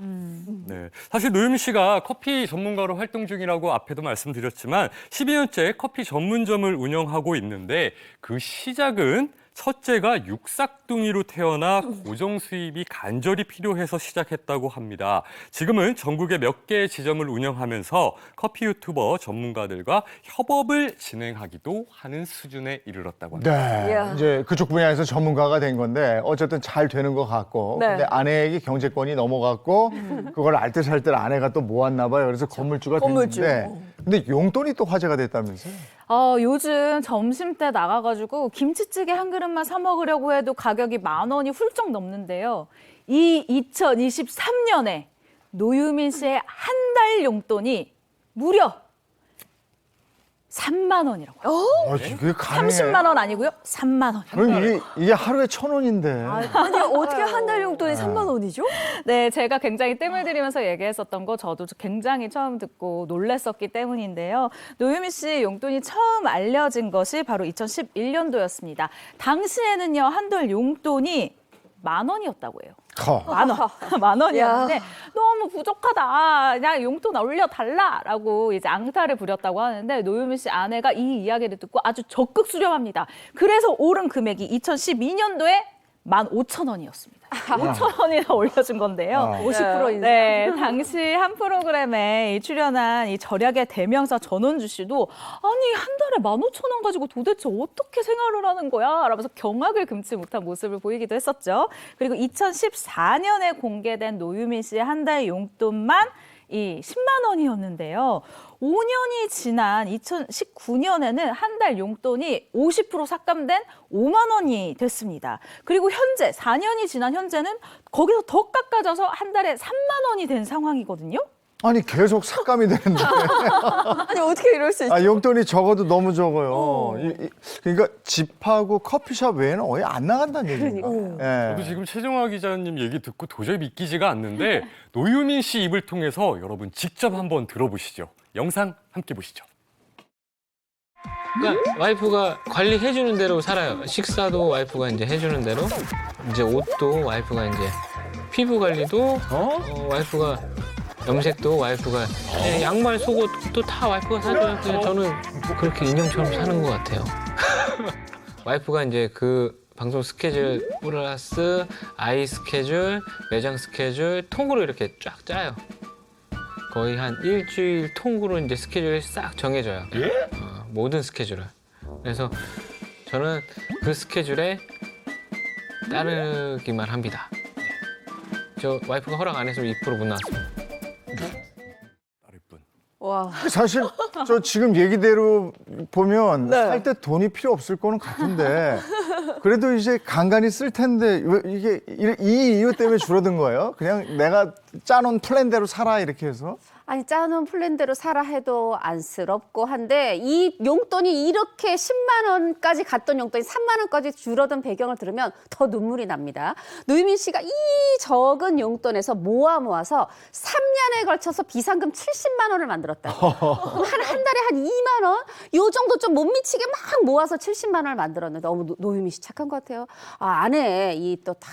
네, 사실 노유민 씨가 커피 전문가로 활동 중이라고 앞에도 말씀드렸지만 12년째 커피 전문점을 운영하고 있는데 그 시작은 첫째가 육삭둥이로 태어나 고정 수입이 간절히 필요해서 시작했다고 합니다. 지금은 전국에 몇 개의 지점을 운영하면서 커피 유튜버 전문가들과 협업을 진행하기도 하는 수준에 이르렀다고 합니다. 네, 이야. 이제 그쪽 분야에서 전문가가 된 건데 어쨌든 잘 되는 것 같고 네. 근데 아내에게 경제권이 넘어갔고 그걸 알뜰살뜰 아내가 또 모았나 봐요. 그래서 건물주가 건물주. 됐는데 근데 용돈이 또 화제가 됐다면서요? 요즘 점심때 나가가지고 김치찌개 한 그릇만 사 먹으려고 해도 가격이 10,000원이 훌쩍 넘는데요. 이 2023년에 노유민 씨의 한 달 용돈이 무려 3만 원이라고 해요. 이게 가능해? 30만 원 아니고요. 3만 원. 그럼 이게 하루에 1,000원인데. 아니 어떻게 한 달 용돈이 3만 원이죠? 네, 제가 굉장히 뜸을 들이면서 얘기했었던 거 저도 굉장히 처음 듣고 놀랐었기 때문인데요. 노유민 씨 용돈이 처음 알려진 것이 바로 2011년도였습니다. 당시에는요, 한 달 용돈이 10,000원이었다고 해요. 10,000원. 10,000원이었는데 너무 부족하다. 그냥 용돈 올려달라라고 이제 앙탈을 부렸다고 하는데 노유민 씨 아내가 이 이야기를 듣고 아주 적극 수렴합니다. 그래서 오른 금액이 2012년도에 15,000원이었습니다. 5,000원이나 올려준 건데요. 50% 인상. 네, 당시 한 프로그램에 이 출연한 이 절약의 대명사 전원주 씨도 아니 한 달에 15,000원 가지고 도대체 어떻게 생활을 하는 거야? 라면서 경악을 금치 못한 모습을 보이기도 했었죠. 그리고 2014년에 공개된 노유민 씨의 한 달 용돈만 이 10만 원이었는데요. 5년이 지난 2019년에는 한 달 용돈이 50% 삭감된 5만 원이 됐습니다. 그리고 현재 4년이 지난 현재는 거기서 더 깎아져서 한 달에 3만 원이 된 상황이거든요. 아니 계속 삭감이 되는데 아니 어떻게 이럴 수 있죠? 용돈이 적어도 너무 적어요. 그러니까 집하고 커피숍 외에는 거의 안 나간다는 얘기입니다. 예. 저도 지금 최정화 기자님 얘기 듣고 도저히 믿기지가 않는데 노유민 씨 입을 통해서 여러분 직접 한번 들어보시죠. 영상 함께 보시죠. 그러니까 와이프가 관리해주는 대로 살아요. 식사도 와이프가 이제 해주는 대로, 이제 옷도 와이프가 이제 피부 관리도 와이프가 염색도 와이프가 양말, 속옷도 다 와이프가 사줘요. 그냥 저는 그렇게 인형처럼 사는 것 같아요. 와이프가 이제 그 방송 스케줄 플러스 아이 스케줄, 매장 스케줄 통으로 이렇게 쫙 짜요. 거의 한 일주일 통으로 이제 스케줄이 싹 정해져요. 모든 스케줄을. 그래서 저는 그 스케줄에 따르기만 합니다. 저 와이프가 허락 안 했으면 2% 못 나왔습니다. 다를 뿐. 와. 사실 저 지금 얘기대로 보면 네. 살 때 돈이 필요 없을 거는 같은데 그래도 이제 간간히 쓸 텐데 왜 이게 이 이유 때문에 줄어든 거예요? 그냥 내가 짜놓은 플랜대로 살아 이렇게 해서? 아니 짜놓은 플랜대로 살아 해도 안쓰럽고 한데 이 용돈이 이렇게 10만 원까지 갔던 용돈이 3만 원까지 줄어든 배경을 들으면 더 눈물이 납니다. 노유민 씨가 이 적은 용돈에서 모아서 3년에 걸쳐서 비상금 70만 원을 만들었다. 한 달에 한 2만 원? 요 정도 좀 못 미치게 막 모아서 70만 원을 만들었는데 너무 노유민 씨 착한 것 같아요. 아내 이 또 다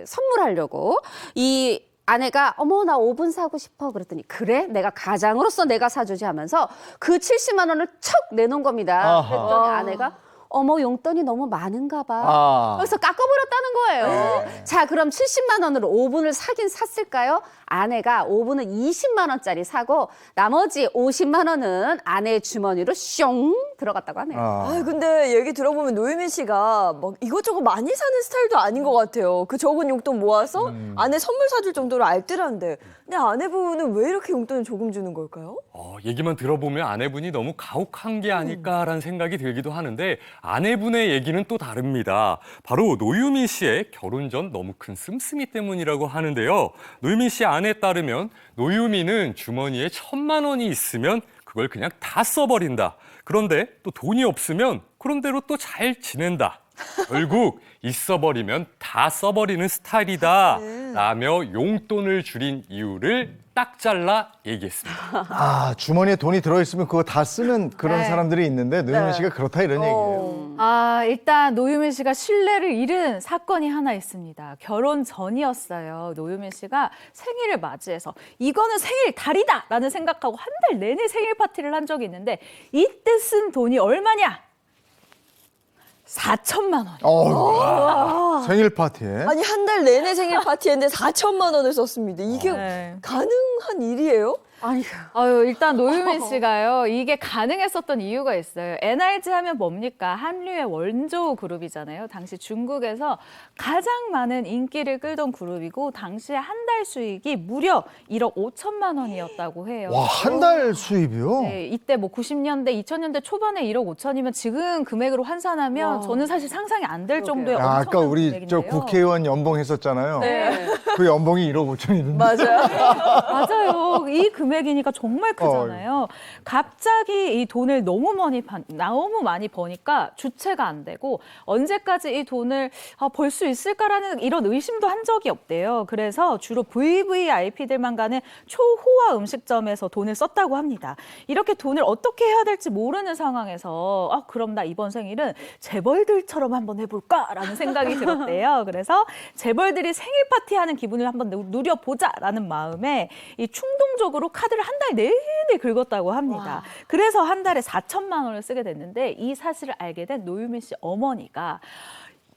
선물하려고 이 아내가 어머 나 오븐 사고 싶어 그랬더니 그래 내가 가장으로서 내가 사주지 하면서 그 70만 원을 척 내놓은 겁니다. 아하. 그랬더니 아내가 어머 용돈이 너무 많은가 봐. 아. 그래서 깎아버렸다는 거예요. 자 그럼 70만 원으로 오븐을 사긴 샀을까요? 아내가 오븐은 20만 원짜리 사고 나머지 50만 원은 아내의 주머니로 숑 들어갔다고 하네요. 아, 근데 얘기 들어보면 노유민 씨가 막 이것저것 많이 사는 스타일도 아닌 것 같아요. 그 적은 용돈 모아서 아내 선물 사줄 정도로 알뜰한데. 근데 아내분은 왜 이렇게 용돈을 조금 주는 걸까요? 얘기만 들어보면 아내분이 너무 가혹한 게 아닐까라는 생각이 들기도 하는데 아내분의 얘기는 또 다릅니다. 바로 노유민 씨의 결혼 전 너무 큰 씀씀이 때문이라고 하는데요. 노유민 씨 아내에 따르면 노유민은 주머니에 1,000만 원이 있으면 그걸 그냥 다 써버린다. 그런데 또 돈이 없으면 그런 대로 또 잘 지낸다. 결국 있어버리면 다 써버리는 스타일이다 라며 용돈을 줄인 이유를 딱 잘라 얘기했습니다. 아, 주머니에 돈이 들어있으면 그거 다 쓰는 그런 네. 사람들이 있는데 노유민 씨가 그렇다 이런 얘기예요. 일단 노유민 씨가 신뢰를 잃은 사건이 하나 있습니다. 결혼 전이었어요. 노유민 씨가 생일을 맞이해서 이거는 생일 달이다! 라는 생각하고 한 달 내내 생일 파티를 한 적이 있는데 이때 쓴 돈이 얼마냐? 4천만 원. 생일 파티에. 아니 한 달 내내 생일 파티했는데 4천만 원을 썼습니다. 이게 네. 가능한 일이에요? 일단 노유민 씨가요. 이게 가능했었던 이유가 있어요. NRG 하면 뭡니까? 한류의 원조 그룹이잖아요. 당시 중국에서 가장 많은 인기를 끌던 그룹이고 당시에 한 달 수익이 무려 1억 5천만 원이었다고 해요. 와, 한 달 수입이요? 네, 이때 뭐 90년대, 2000년대 초반에 1억 5천이면 지금 금액으로 환산하면 저는 사실 상상이 안 될 정도의 아, 엄청난 아까 우리 금액인데요. 저 국회의원 연봉 했었잖아요. 네. 그 연봉이 1억 5천이던데. 맞아요. 맞아요. 이 금액이니까 정말 크잖아요. 갑자기 이 돈을 너무 많이 버니까 주체가 안 되고 언제까지 이 돈을 벌 수 있을까라는 이런 의심도 한 적이 없대요. 그래서 주로 VVIP들만 가는 초호화 음식점에서 돈을 썼다고 합니다. 이렇게 돈을 어떻게 해야 될지 모르는 상황에서 그럼 나 이번 생일은 재벌들처럼 한번 해볼까라는 생각이 들었대요. 그래서 재벌들이 생일 파티하는 기분을 한번 누려보자라는 마음에 이 충동적으로 카드를 한 달 내내 긁었다고 합니다. 그래서 한 달에 4천만 원을 쓰게 됐는데 이 사실을 알게 된 노유민 씨 어머니가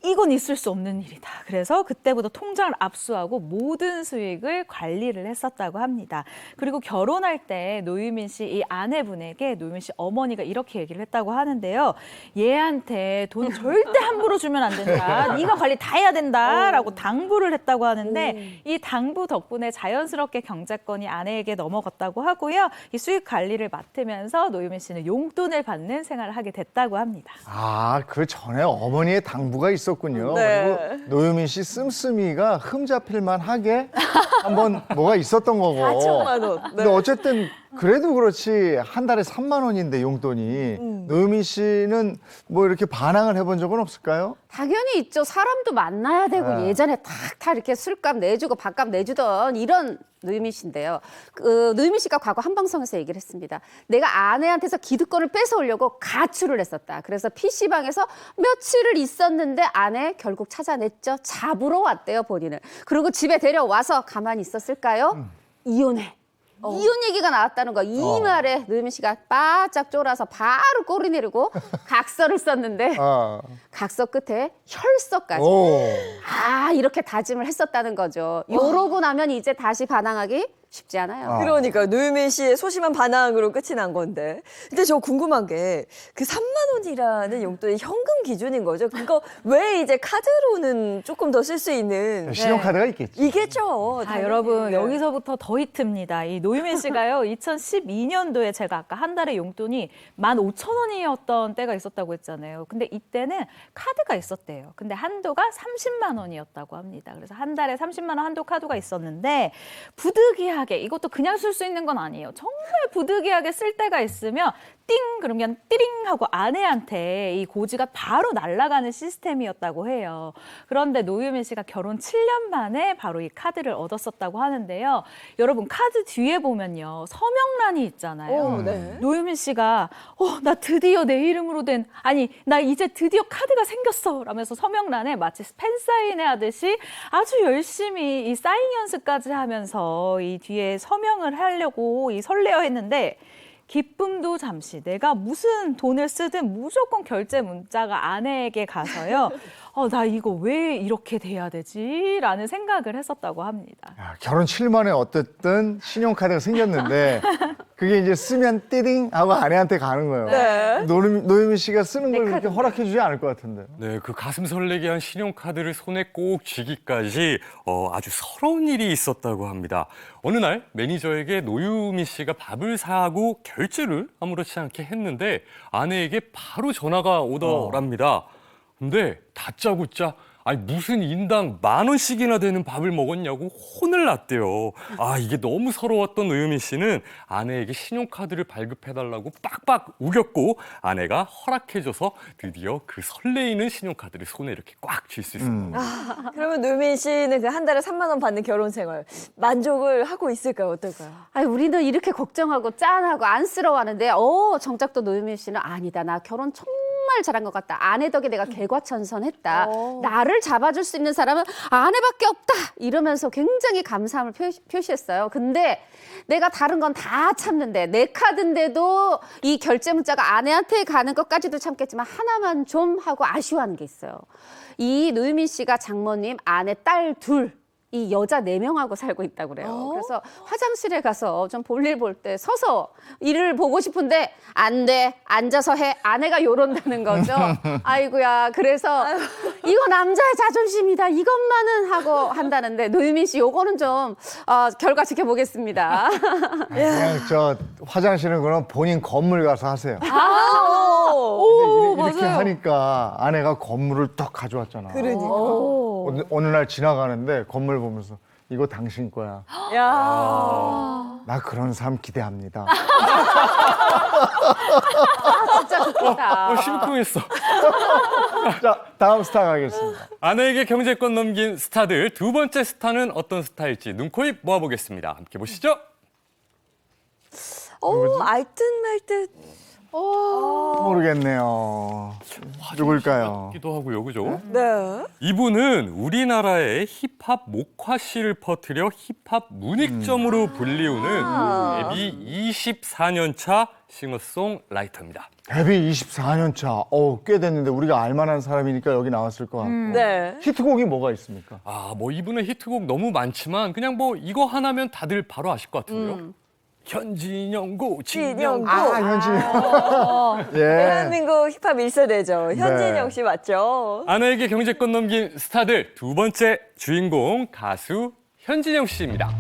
이건 있을 수 없는 일이다. 그래서 그때부터 통장을 압수하고 모든 수익을 관리를 했었다고 합니다. 그리고 결혼할 때 노유민 씨 이 아내분에게 노유민 씨 어머니가 이렇게 얘기를 했다고 하는데요. 얘한테 돈 절대 함부로 주면 안 된다. 네가 관리 다 해야 된다라고 당부를 했다고 하는데 이 당부 덕분에 자연스럽게 경제권이 아내에게 넘어갔다고 하고요. 이 수익 관리를 맡으면서 노유민 씨는 용돈을 받는 생활을 하게 됐다고 합니다. 아, 그 전에 어머니의 당부가 있었군요. 네. 그리고 노유민 씨 씀씀이가 흠잡힐만 하게 한번 뭐가 있었던 거고. 4천만 원. 네. 근데 어쨌든 그래도 그렇지 한 달에 3만 원인데 용돈이 노유민 씨는 뭐 이렇게 반항을 해본 적은 없을까요? 당연히 있죠. 사람도 만나야 되고 네. 예전에 다 이렇게 술값 내주고 밥값 내주던 이런 노유민 씨인데요. 그 노유민 씨가 과거 한방송에서 얘기를 했습니다. 내가 아내한테서 기득권을 뺏어오려고 가출을 했었다. 그래서 PC방에서 며칠을 있었는데 아내 결국 찾아냈죠. 잡으러 왔대요, 본인을. 그리고 집에 데려와서 가만히 있었을까요? 이혼해. 이혼 얘기가 나왔다는 거. 이 말에 노유민 씨가 바짝 쫄아서 바로 꼬리 내리고 각서를 썼는데 각서 끝에 혈서까지. 오. 이렇게 다짐을 했었다는 거죠. 이러고 나면 이제 다시 반항하기 쉽지 않아요. 그러니까 노유민 씨의 소심한 반항으로 끝이 난 건데. 근데 저 궁금한 게 그 3만 원이라는 용돈이 현금 기준인 거죠? 그거 왜 이제 카드로는 조금 더 쓸 수 있는 신용카드가 있겠지. 이겠죠. 자, 여러분 여기서부터 더 히트입니다. 이 노유민 씨가요 2012년도에 제가 아까 한 달에 용돈이 15,000원이었던 때가 있었다고 했잖아요. 근데 이때는 카드가 있었대요. 근데 한도가 30만 원이었다고 합니다. 그래서 한 달에 30만 원 한도 카드가 있었는데 부득이하게 이것도 그냥 쓸 수 있는 건 아니에요. 정말 부득이하게 쓸 때가 있으면 띵 그러면 띠링 하고 아내한테 이 고지가 바로 날아가는 시스템이었다고 해요. 그런데 노유민 씨가 결혼 7년 만에 바로 이 카드를 얻었었다고 하는데요. 여러분 카드 뒤에 보면요. 서명란이 있잖아요. 네. 노유민 씨가 나 드디어 내 이름으로 나 이제 드디어 카드가 생겼어 라면서 서명란에 마치 팬사인회 하듯이 아주 열심히 이 사인 연습까지 하면서 이 뒤에 서명을 하려고 이 설레어 했는데 기쁨도 잠시 내가 무슨 돈을 쓰든 무조건 결제 문자가 아내에게 가서요. 나 이거 왜 이렇게 돼야 되지? 라는 생각을 했었다고 합니다. 야, 결혼 7만에 어쨌든 신용카드가 생겼는데 그게 이제 쓰면 띠링 하고 아내한테 가는 거예요. 네. 노유민 씨가 쓰는 걸 그렇게 허락해 주지 않을 것 같은데. 네, 그 가슴 설레게 한 신용카드를 손에 꼭 쥐기까지 아주 서러운 일이 있었다고 합니다. 어느 날 매니저에게 노유민 씨가 밥을 사고 결제를 아무렇지 않게 했는데 아내에게 바로 전화가 오더랍니다. 근데 다짜고짜 무슨 인당 10,000원씩이나 되는 밥을 먹었냐고 혼을 났대요. 이게 너무 서러웠던 노유민 씨는 아내에게 신용카드를 발급해달라고 빡빡 우겼고 아내가 허락해줘서 드디어 그 설레이는 신용카드를 손에 이렇게 꽉 쥘 수 있었습니다. 그러면 노유민 씨는 그 한 달에 3만 원 받는 결혼 생활 만족을 하고 있을까요? 어떨까요? 우리는 이렇게 걱정하고 짠하고 안쓰러워하는데 정작 또 노유민 씨는 아니다. 나 결혼 정말 잘한 것 같다. 아내 덕에 내가 개과천선했다. 나를 잡아줄 수 있는 사람은 아내밖에 없다. 이러면서 굉장히 감사함을 표시했어요. 근데 내가 다른 건 다 참는데 내 카드인데도 이 결제 문자가 아내한테 가는 것까지도 참겠지만 하나만 좀 하고 아쉬워하는 게 있어요. 이 노유민 씨가 장모님, 아내, 딸 둘. 이 여자 4명하고 살고 있다고 그래요. 그래서 화장실에 가서 좀 볼일 볼 때 서서 일을 보고 싶은데 안 돼. 앉아서 해. 아내가 요런다는 거죠. 아이고야. 그래서 이거 남자의 자존심이다. 이것만은 하고 한다는데 노유민 씨 요거는 좀 결과 지켜보겠습니다. 그냥 저 화장실은 그럼 본인 건물 가서 하세요. 이렇게 맞아요. 하니까 아내가 건물을 딱 가져왔잖아. 그러니까. 어느 날 지나가는데 건물 보면서 이거 당신 거야. 야. 나 그런 삶 기대합니다. 진짜 좋겠다. 심쿵했어. 자, 다음 스타 가겠습니다. 아내에게 경제권 넘긴 스타들 두 번째 스타는 어떤 스타일지 눈코입 모아보겠습니다. 함께 보시죠. 알듯 말듯. 모르겠네요. 누굴까요? 기도 하고요, 그죠? 네. 이분은 우리나라의 힙합 목화씨를 퍼뜨려 힙합 문익점으로 불리우는 데뷔 24년 차 싱어송라이터입니다. 데뷔 24년 차. 꽤 됐는데 우리가 알만한 사람이니까 여기 나왔을 것 같고. 네. 히트곡이 뭐가 있습니까? 이분의 히트곡 너무 많지만 그냥 이거 하나면 다들 바로 아실 것 같은데요. 현진영고, 진영고. 진영고. 예. 대한민국 힙합 1세대죠. 현진영 네. 씨 맞죠? 아내에게 경제권 넘긴 스타들 두 번째 주인공 가수 현진영 씨입니다.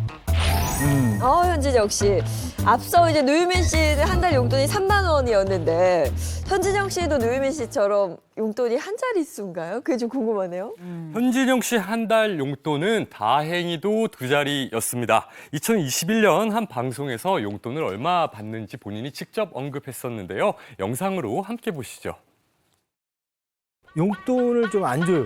현진영 씨. 앞서 이제 노유민 씨는 한 달 용돈이 3만 원이었는데 현진영 씨도 노유민 씨처럼 용돈이 한 자릿수인가요? 그게 좀 궁금하네요. 현진영 씨 한 달 용돈은 다행히도 2자리였습니다. 2021년 한 방송에서 용돈을 얼마 받는지 본인이 직접 언급했었는데요. 영상으로 함께 보시죠. 용돈을 좀 안 줘요.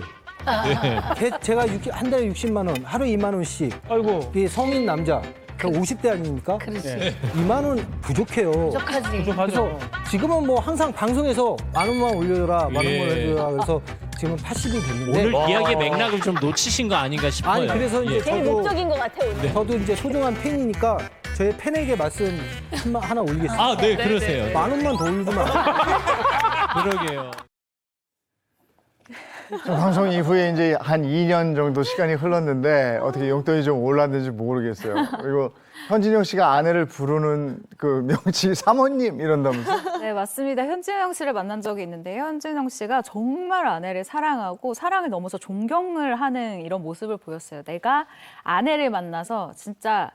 제가 한 달에 60만 원, 하루에 2만 원씩. 아이고. 이게 성인 남자. 저 50대 아닙니까? 그렇지. 2만 원 부족해요. 부족하지. 그래서 지금은 뭐 항상 방송에서 10,000원만 올려라, 10,000원 올려라. 그래서 지금 80이 됐는데. 오늘 이야기의 맥락을 좀 놓치신 거 아닌가 싶어요. 아니 그래서 이제 제일 목적인 것 같아요, 오늘. 저도 이제 소중한 팬이니까 저의 팬에게 말씀 하나 올리겠습니다. 아, 네, 그러세요. 10,000원만 더 올리면 그러게요. 방송 이후에 이제 한 2년 정도 시간이 흘렀는데 어떻게 용돈이 좀 올랐는지 모르겠어요. 그리고 현진영 씨가 아내를 부르는 그 명칭이 사모님 이런다면서? 네, 맞습니다. 현진영 씨를 만난 적이 있는데요. 현진영 씨가 정말 아내를 사랑하고 사랑에 넘어서 존경을 하는 이런 모습을 보였어요. 내가 아내를 만나서 진짜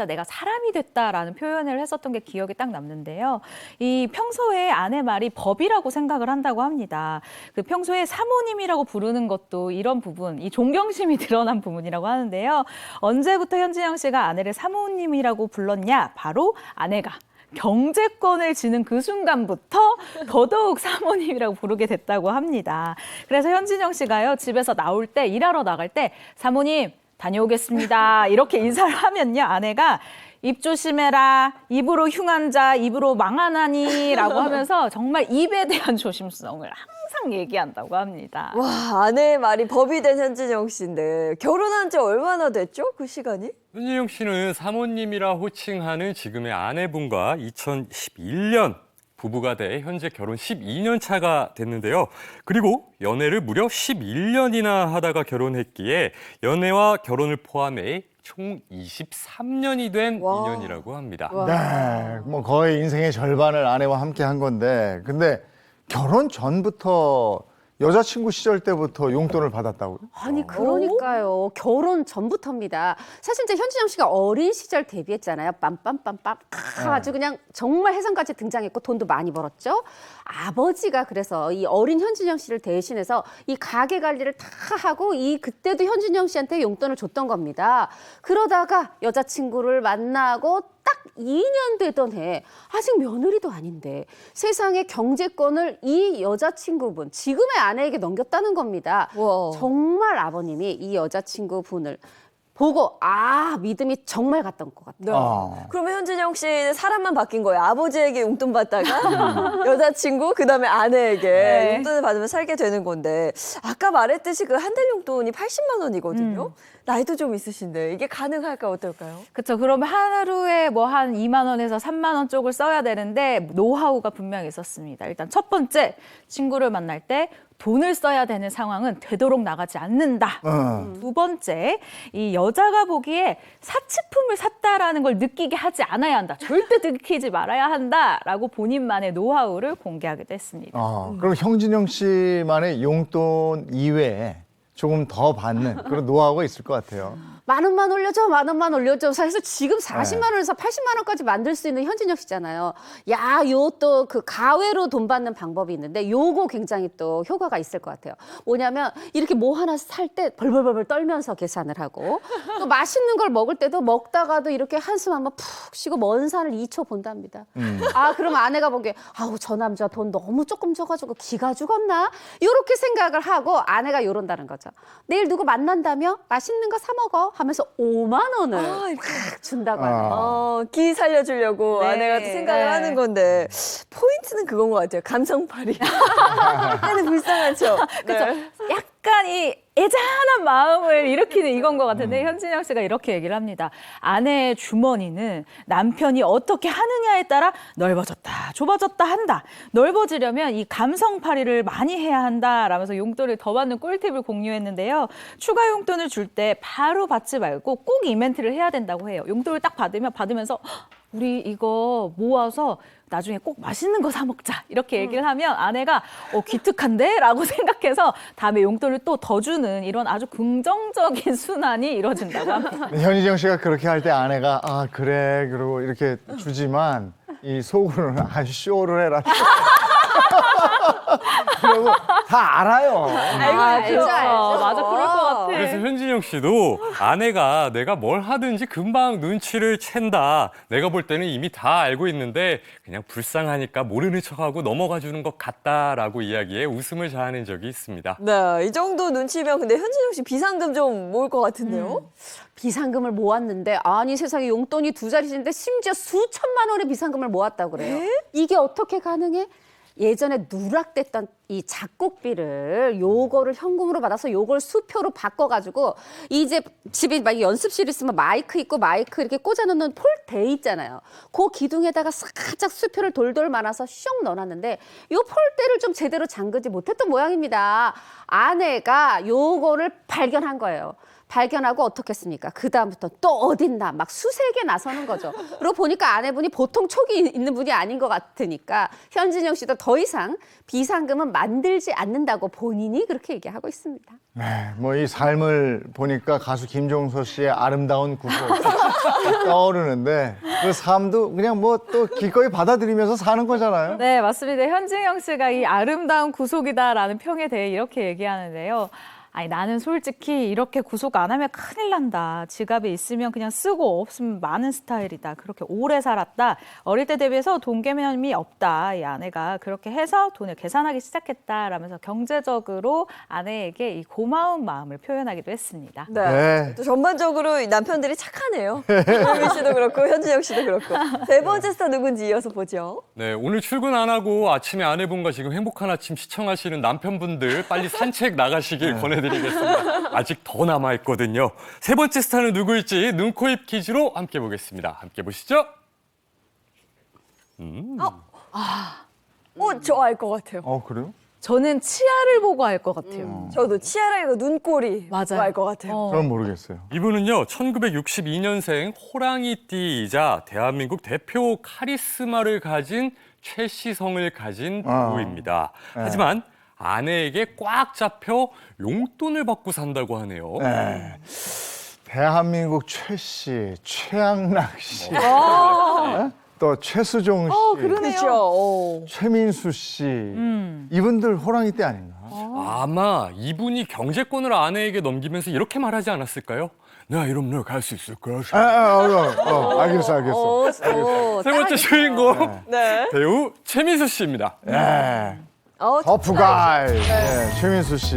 내가 사람이 됐다라는 표현을 했었던 게 기억에 딱 남는데요. 이 평소에 아내 말이 법이라고 생각을 한다고 합니다. 그 평소에 사모님이라고 부르는 것도 이런 부분, 이 존경심이 드러난 부분이라고 하는데요. 언제부터 현진영 씨가 아내를 사모님이라고 불렀냐? 바로 아내가 경제권을 지는 그 순간부터 더더욱 사모님이라고 부르게 됐다고 합니다. 그래서 현진영 씨가요, 집에서 나올 때, 일하러 나갈 때 사모님 다녀오겠습니다. 이렇게 인사를 하면요, 아내가 입 조심해라, 입으로 흉한 자, 입으로 망하나니 라고 하면서 정말 입에 대한 조심성을 항상 얘기한다고 합니다. 와, 아내의 말이 법이 된 현진영 씨인데 결혼한 지 얼마나 됐죠? 그 시간이? 현진영 씨는 사모님이라 호칭하는 지금의 아내분과 2011년 부부가 돼 현재 결혼 12년 차가 됐는데요. 그리고 연애를 무려 11년이나 하다가 결혼했기에 연애와 결혼을 포함해 총 23년이 된 인연이라고 합니다. 네, 뭐 거의 인생의 절반을 아내와 함께 한 건데, 근데 결혼 전부터 여자친구 시절 때부터 용돈을 받았다고요? 아니 그러니까요. 결혼 전부터입니다. 사실 이제 현진영 씨가 어린 시절 데뷔했잖아요. 빰빰빰빰. 아주 그냥 정말 해성같이 등장했고 돈도 많이 벌었죠. 아버지가 그래서 이 어린 현진영 씨를 대신해서 이 가게 관리를 다 하고 이 그때도 현진영 씨한테 용돈을 줬던 겁니다. 그러다가 여자친구를 만나고 딱 2년 되던 해, 아직 며느리도 아닌데 세상의 경제권을 이 여자친구분, 지금의 아내에게 넘겼다는 겁니다. 와. 정말 아버님이 이 여자친구분을 보고 믿음이 정말 갔던 것 같아요. 네. 그러면 현진영 씨는 사람만 바뀐 거예요. 아버지에게 용돈 받다가 여자친구, 그다음에 아내에게 용돈을 받으면 살게 되는 건데, 아까 말했듯이 그 한 달 용돈이 80만 원이거든요. 나이도 좀 있으신데 이게 가능할까요? 어떨까요? 그렇죠. 그러면 하루에 뭐 한 2만 원에서 3만 원 쪽을 써야 되는데 노하우가 분명히 있었습니다. 일단 첫 번째, 친구를 만날 때 돈을 써야 되는 상황은 되도록 나가지 않는다. 두 번째, 이 여자가 보기에 사치품을 샀다라는 걸 느끼게 하지 않아야 한다. 절대 느끼지 말아야 한다라고 본인만의 노하우를 공개하기도 했습니다. 그럼 현진영 씨만의 용돈 이외에 조금 더 받는 그런 노하우가 있을 것 같아요. 만 원만 올려줘, 만 원만 올려줘. 그래서 지금 40만 원에서 80만 원까지 만들 수 있는 현진영 씨잖아요. 요 또 그 가외로 돈 받는 방법이 있는데 요거 굉장히 또 효과가 있을 것 같아요. 뭐냐면 이렇게 뭐 하나 살 때 벌벌벌 떨면서 계산을 하고, 또 맛있는 걸 먹을 때도 먹다가도 이렇게 한숨 한번 푹 쉬고 먼 산을 2초 본답니다. 그러면 아내가 보기에 저 남자 돈 너무 조금 줘가지고 기가 죽었나? 이렇게 생각을 하고 아내가 이런다는 거죠. 내일 누구 만난다며? 맛있는 거 사 먹어. 하면서 5만 원을 팍 준다고 하네요. 기 살려주려고 네. 아내가 또 생각을 하는 건데, 포인트는 그건 것 같아요. 감성팔이. 약간은 불쌍한 척. 그렇죠. 네. 약간 이 애잔한 마음을 일으키는 이건 것 같은데 현진영 씨가 이렇게 얘기를 합니다. 아내의 주머니는 남편이 어떻게 하느냐에 따라 넓어졌다, 좁아졌다 한다. 넓어지려면 이 감성팔이를 많이 해야 한다 라면서 용돈을 더 받는 꿀팁을 공유했는데요. 추가 용돈을 줄 때 바로 받지 말고 꼭 이 멘트를 해야 된다고 해요. 용돈을 딱 받으면서 우리 이거 모아서 나중에 꼭 맛있는 거 사 먹자 이렇게 얘기를 하면 아내가 기특한데? 라고 생각해서 다음에 용돈을 또 더 주는 이런 아주 긍정적인 순환이 이루어진다고 합니다. 현진영 씨가 그렇게 할 때 아내가 그래 그러고 이렇게 주지만 이 속으로는 쇼를 해라. 그리고 다 알아요. 알죠. 맞아, 그럴 것 같아. 그래서 현진영 씨도 아내가 내가 뭘 하든지 금방 눈치를 챈다. 내가 볼 때는 이미 다 알고 있는데 그냥 불쌍하니까 모르는 척하고 넘어가 주는 것 같다라고 이야기에 웃음을 자아낸 적이 있습니다. 네, 이 정도 눈치면 근데 현진영 씨 비상금 좀 모을 것 같은데요? 비상금을 모았는데 아니 세상에 용돈이 2자릿수인데 심지어 수천만 원의 비상금을 모았다고 그래요. 이게 어떻게 가능해? 예전에 누락됐던 이 작곡비를 요거를 현금으로 받아서 요걸 수표로 바꿔가지고 이제 집에 막 연습실 있으면 마이크 있고 마이크 이렇게 꽂아놓는 폴대 있잖아요. 그 기둥에다가 살짝 수표를 돌돌 말아서 슉 넣어놨는데 요 폴대를 좀 제대로 잠그지 못했던 모양입니다. 아내가 요거를 발견한 거예요. 발견하고 어떻겠습니까? 그다음부터 또 어딨나 막 수색에 나서는 거죠. 그리고 보니까 아내분이 보통 촉이 있는 분이 아닌 것 같으니까 현진영 씨도 더 이상 비상금은 만들지 않는다고 본인이 그렇게 얘기하고 있습니다. 네, 뭐 이 삶을 보니까 가수 김종서 씨의 아름다운 구속 떠오르는데 그 삶도 그냥 뭐 또 기꺼이 받아들이면서 사는 거잖아요. 네, 맞습니다. 현진영 씨가 이 아름다운 구속이다라는 평에 대해 이렇게 얘기하는데요. 아니, 나는 솔직히 이렇게 구속 안 하면 큰일 난다. 지갑에 있으면 그냥 쓰고 없으면 많은 스타일이다. 그렇게 오래 살았다. 어릴 때 대비해서 돈 개념이 없다. 이 아내가 그렇게 해서 돈을 계산하기 시작했다라면서 경제적으로 아내에게 이 고마운 마음을 표현하기도 했습니다. 네. 또 전반적으로 이 남편들이 착하네요. 노유민 씨도 그렇고 현진영 씨도 그렇고. 세 번째 스타 누군지 이어서 보죠. 네, 오늘 출근 안 하고 아침에 아내분과 지금 행복한 아침 시청하시는 남편분들 빨리 산책 나가시길 권해드리겠습니다. 아직 더 남아있거든요. 세 번째 스타는 누구일지 눈, 코, 입 퀴즈로 함께 보겠습니다. 함께 보시죠. 저 알 것 같아요. 그래요? 저는 치아를 보고 알 것 같아요. 저도 치아라 눈꼬리 맞아요. 알 것 같아요. 저는 모르겠어요. 이분은요, 1962년생 호랑이띠이자 대한민국 대표 카리스마를 가진 최시성을 가진 부부입니다. 하지만 아내에게 꽉 잡혀 용돈을 받고 산다고 하네요. 네. 대한민국 최씨, 최양락 씨, 네? 또 최수종 씨, 그렇죠. 최민수 씨, 이분들 호랑이 때 아닌가? 아마 이분이 경제권을 아내에게 넘기면서 이렇게 말하지 않았을까요? 내가 이러면 너 갈 수 있을 거야. 알겠어. 세 번째 주인공 네. 배우 최민수 씨입니다. 네. 터프가이. 네, 최민수 씨.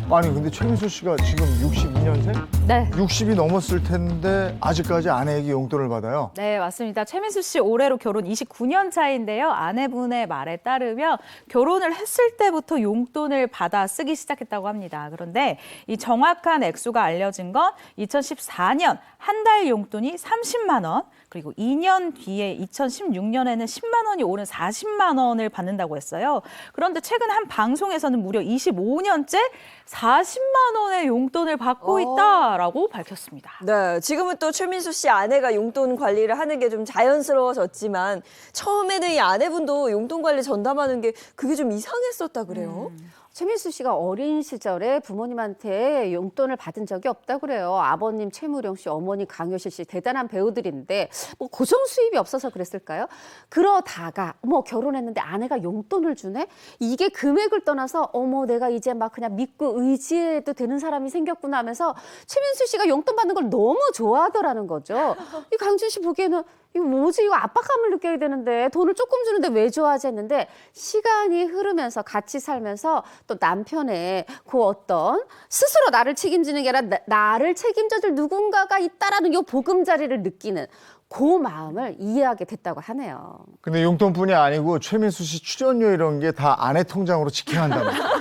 아니 근데 최민수 씨가 지금 62년생? 네. 60이 넘었을 텐데 아직까지 아내에게 용돈을 받아요. 네, 맞습니다. 최민수 씨 올해로 결혼 29년 차인데요. 아내분의 말에 따르면 결혼을 했을 때부터 용돈을 받아 쓰기 시작했다고 합니다. 그런데 이 정확한 액수가 알려진 건 2014년 한 달 용돈이 30만 원, 그리고 2년 뒤에 2016년에는 10만 원이 오른 40만 원을 받는다고 했어요. 그런데 최근 한 방송에서는 무려 25년째 40만 원의 용돈을 받고 있다라고 밝혔습니다. 네, 지금은 또 최민수 씨 아내가 용돈 관리를 하는 게 좀 자연스러워졌지만 처음에는 이 아내분도 용돈 관리 전담하는 게 그게 좀 이상했었다 그래요. 최민수 씨가 어린 시절에 부모님한테 용돈을 받은 적이 없다고 그래요. 아버님 최무룡 씨, 어머니 강효실 씨 대단한 배우들인데 뭐 고정 수입이 없어서 그랬을까요? 그러다가 결혼했는데 아내가 용돈을 주네? 이게 금액을 떠나서 내가 이제 막 그냥 믿고 의지해도 되는 사람이 생겼구나 하면서 최민수 씨가 용돈 받는 걸 너무 좋아하더라는 거죠. 이 강준 씨 보기에는 이거 뭐지? 이거 압박감을 느껴야 되는데 돈을 조금 주는데 왜 좋아하지 했는데 시간이 흐르면서 같이 살면서 또 남편의 그 어떤 스스로 나를 책임지는 게 아니라 나를 책임져줄 누군가가 있다라는 요 보금자리를 느끼는 그 마음을 이해하게 됐다고 하네요. 근데 용돈뿐이 아니고 최민수 씨 출연료 이런 게 다 아내 통장으로 직행한다면서요.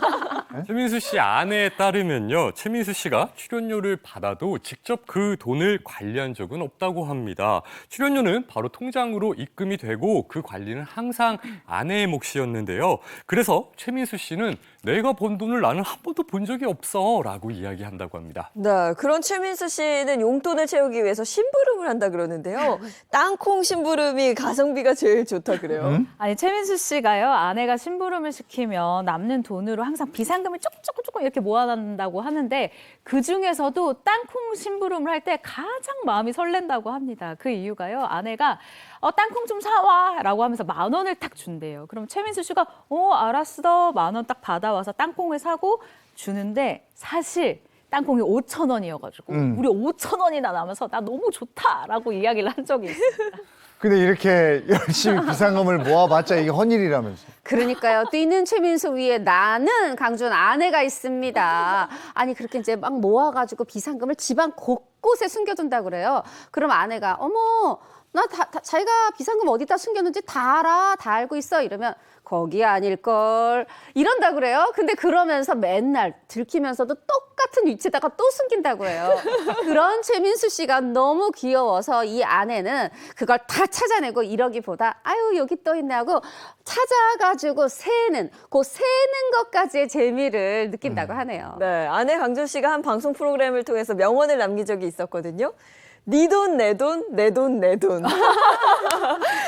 최민수 씨 아내에 따르면요, 최민수 씨가 출연료를 받아도 직접 그 돈을 관리한 적은 없다고 합니다. 출연료는 바로 통장으로 입금이 되고 그 관리는 항상 아내의 몫이었는데요. 그래서 최민수 씨는 내가 번 돈을 나는 한 번도 본 적이 없어라고 이야기한다고 합니다. 네, 그런 최민수 씨는 용돈을 채우기 위해서 심부름을 한다 그러는데요. 땅콩 심부름이 가성비가 제일 좋다 그래요. 아니, 최민수 씨가요, 아내가 심부름을 시키면 남는 돈으로 항상 비상금을 조금 이렇게 모아놓는다고 하는데 그 중에서도 땅콩 심부름을 할 때 가장 마음이 설렌다고 합니다. 그 이유가요, 아내가 땅콩 좀 사와 라고 하면서 10,000원을 딱 준대요. 그럼 최민수 씨가 알았어, 10,000원 딱 받아와서 땅콩을 사고 주는데 사실 땅콩이 5,000원이어가지고 우리 5,000원이나 남아서 나 너무 좋다라고 이야기를 한 적이 있습니다. 근데 이렇게 열심히 비상금을 모아봤자 이게 헌일이라면서. 그러니까요. 뛰는 최민수 위에 나는 강준 아내가 있습니다. 아니 그렇게 이제 막 모아가지고 비상금을 집안 곳곳에 숨겨둔다 그래요. 그럼 아내가 어머 자기가 비상금 어디다 숨겼는지 다 알아, 다 알고 있어 이러면 거기 아닐걸 이런다 그래요. 근데 그러면서 맨날 들키면서도 똑같은 위치에다가 또 숨긴다고 해요. 그런 최민수 씨가 너무 귀여워서 이 아내는 그걸 다 찾아내고 이러기보다 아유 여기 또 있네 하고 찾아가지고 세는 것까지의 재미를 느낀다고 하네요. 네, 아내 강준 씨가 한 방송 프로그램을 통해서 명언을 남긴 적이 있었거든요. 네 돈, 내 돈, 내 돈, 내 돈.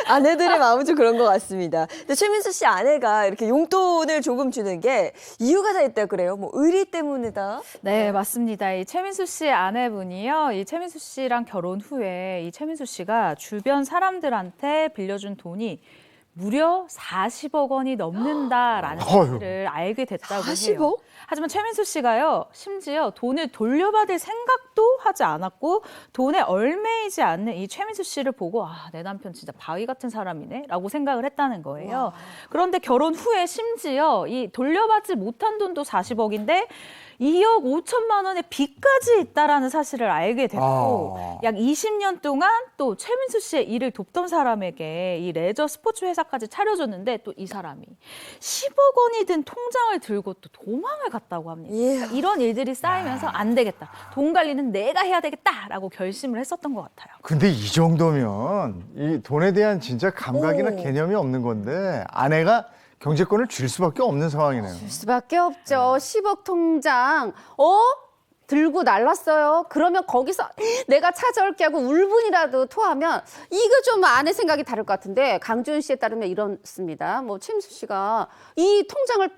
아내들의 마음은 좀 그런 것 같습니다. 근데 최민수 씨 아내가 이렇게 용돈을 조금 주는 게 이유가 다 있다 그래요. 뭐 의리 때문이다. 네, 맞습니다. 이 최민수 씨 아내분이요. 이 최민수 씨랑 결혼 후에 이 최민수 씨가 주변 사람들한테 빌려준 돈이 무려 40억 원이 넘는다라는 사실을 알게 됐다고 40억? 해요. 하지만 최민수 씨가요, 심지어 돈을 돌려받을 생각도 하지 않았고 돈에 얼매이지 않는 이 최민수 씨를 보고 아, 내 남편 진짜 바위 같은 사람이네 라고 생각을 했다는 거예요. 그런데 결혼 후에 심지어 이 돌려받지 못한 돈도 40억인데 2억 5천만 원의 빚까지 있다라는 사실을 알게 됐고 약 20년 동안 또 최민수 씨의 일을 돕던 사람에게 이 레저 스포츠 회사까지 차려줬는데 또 이 사람이 10억 원이 든 통장을 들고 또 도망을 갔다고 합니다. 그러니까 이런 일들이 쌓이면서 안 되겠다. 돈 관리는 내가 해야 되겠다라고 결심을 했었던 것 같아요. 근데 이 정도면 이 돈에 대한 진짜 감각이나 개념이 없는 건데 아내가 경제권을 줄 수밖에 없는 상황이네요. 줄 수밖에 없죠. 10억 통장 들고 날랐어요. 그러면 거기서 내가 찾아올게 하고 울분이라도 토하면 이거 좀 아내 생각이 다를 것 같은데 강준 씨에 따르면 이렇습니다. 뭐 최민수 씨가 이 통장을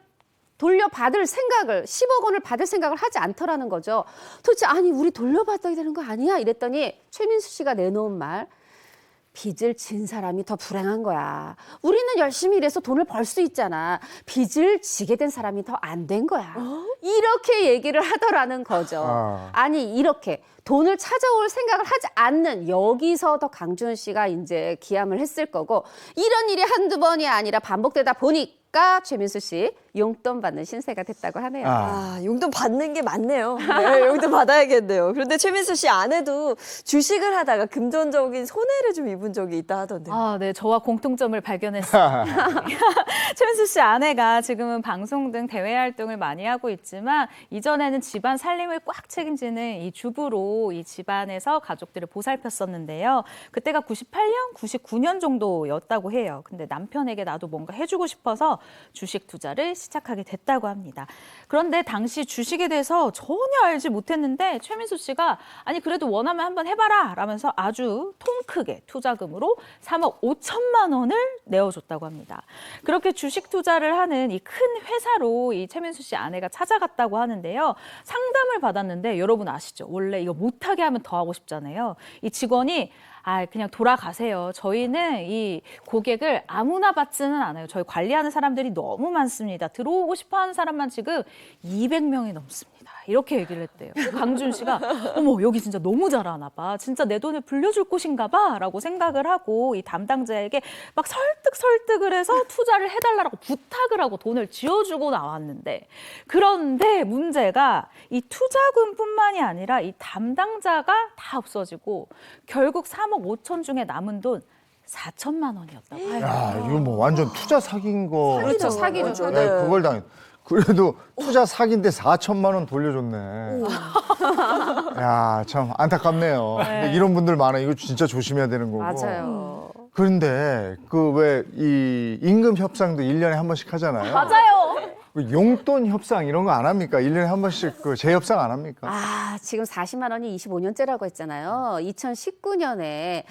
돌려받을 생각을 10억 원을 받을 생각을 하지 않더라는 거죠. 도대체 아니 우리 돌려받아야 되는 거 아니야? 이랬더니 최민수 씨가 내놓은 말 빚을 진 사람이 더 불행한 거야. 우리는 열심히 일해서 돈을 벌 수 있잖아. 빚을 지게 된 사람이 더 안 된 거야. 이렇게 얘기를 하더라는 거죠. 아니 이렇게 돈을 찾아올 생각을 하지 않는 여기서 더 강준 씨가 이제 기함을 했을 거고 이런 일이 한두 번이 아니라 반복되다 보니까 최민수 씨 용돈 받는 신세가 됐다고 하네요. 용돈 받는 게 맞네요. 네, 용돈 받아야겠네요. 그런데 최민수 씨 아내도 주식을 하다가 금전적인 손해를 좀 입은 적이 있다 하던데요. 아, 네, 저와 공통점을 발견했습니다. 최민수 씨 아내가 지금은 방송 등 대외 활동을 많이 하고 있지만 이전에는 집안 살림을 꽉 책임지는 이 주부로 이 집안에서 가족들을 보살폈었는데요. 그때가 98년, 99년 정도였다고 해요. 근데 남편에게 나도 뭔가 해주고 싶어서 주식 투자를 시작하게 됐다고 합니다. 그런데 당시 주식에 대해서 전혀 알지 못했는데 최민수 씨가 아니 그래도 원하면 한번 해봐라 라면서 아주 통 크게 투자금으로 3억 5천만 원을 내어줬다고 합니다. 그렇게 주식 투자를 하는 이 큰 회사로 이 최민수 씨 아내가 찾아갔다고 하는데요. 상담을 받았는데 여러분 아시죠? 원래 이거 못하게 하면 더 하고 싶잖아요. 이 직원이 그냥 돌아가세요. 저희는 이 고객을 아무나 받지는 않아요. 저희 관리하는 사람들이 너무 많습니다. 들어오고 싶어 하는 사람만 지금 200명이 넘습니다. 이렇게 얘기를 했대요. 강준 씨가 어머 여기 진짜 너무 잘하나 봐. 진짜 내 돈을 불려줄 곳인가 봐 라고 생각을 하고 이 담당자에게 막 설득을 해서 투자를 해달라고 부탁을 하고 돈을 쥐어주고 나왔는데 그런데 문제가 이 투자금뿐만이 아니라 이 담당자가 다 없어지고 결국 3억 5천 중에 남은 돈 4천만 원이었다고 해요. 야, 이거 뭐 완전 투자 사기인 거. 그렇죠, 사기죠. 네, 그걸 당했. 그래도 투자 사기인데 4천만 원 돌려줬네. 야, 참 안타깝네요. 근데 이런 분들 많아. 이거 진짜 조심해야 되는 거고. 맞아요. 그런데 그 왜 이 임금 협상도 1년에 한 번씩 하잖아요. 맞아요. 그 용돈 협상 이런 거 안 합니까? 1년에 한 번씩 그 재협상 안 합니까? 지금 40만 원이 25년째라고 했잖아요. 2019년에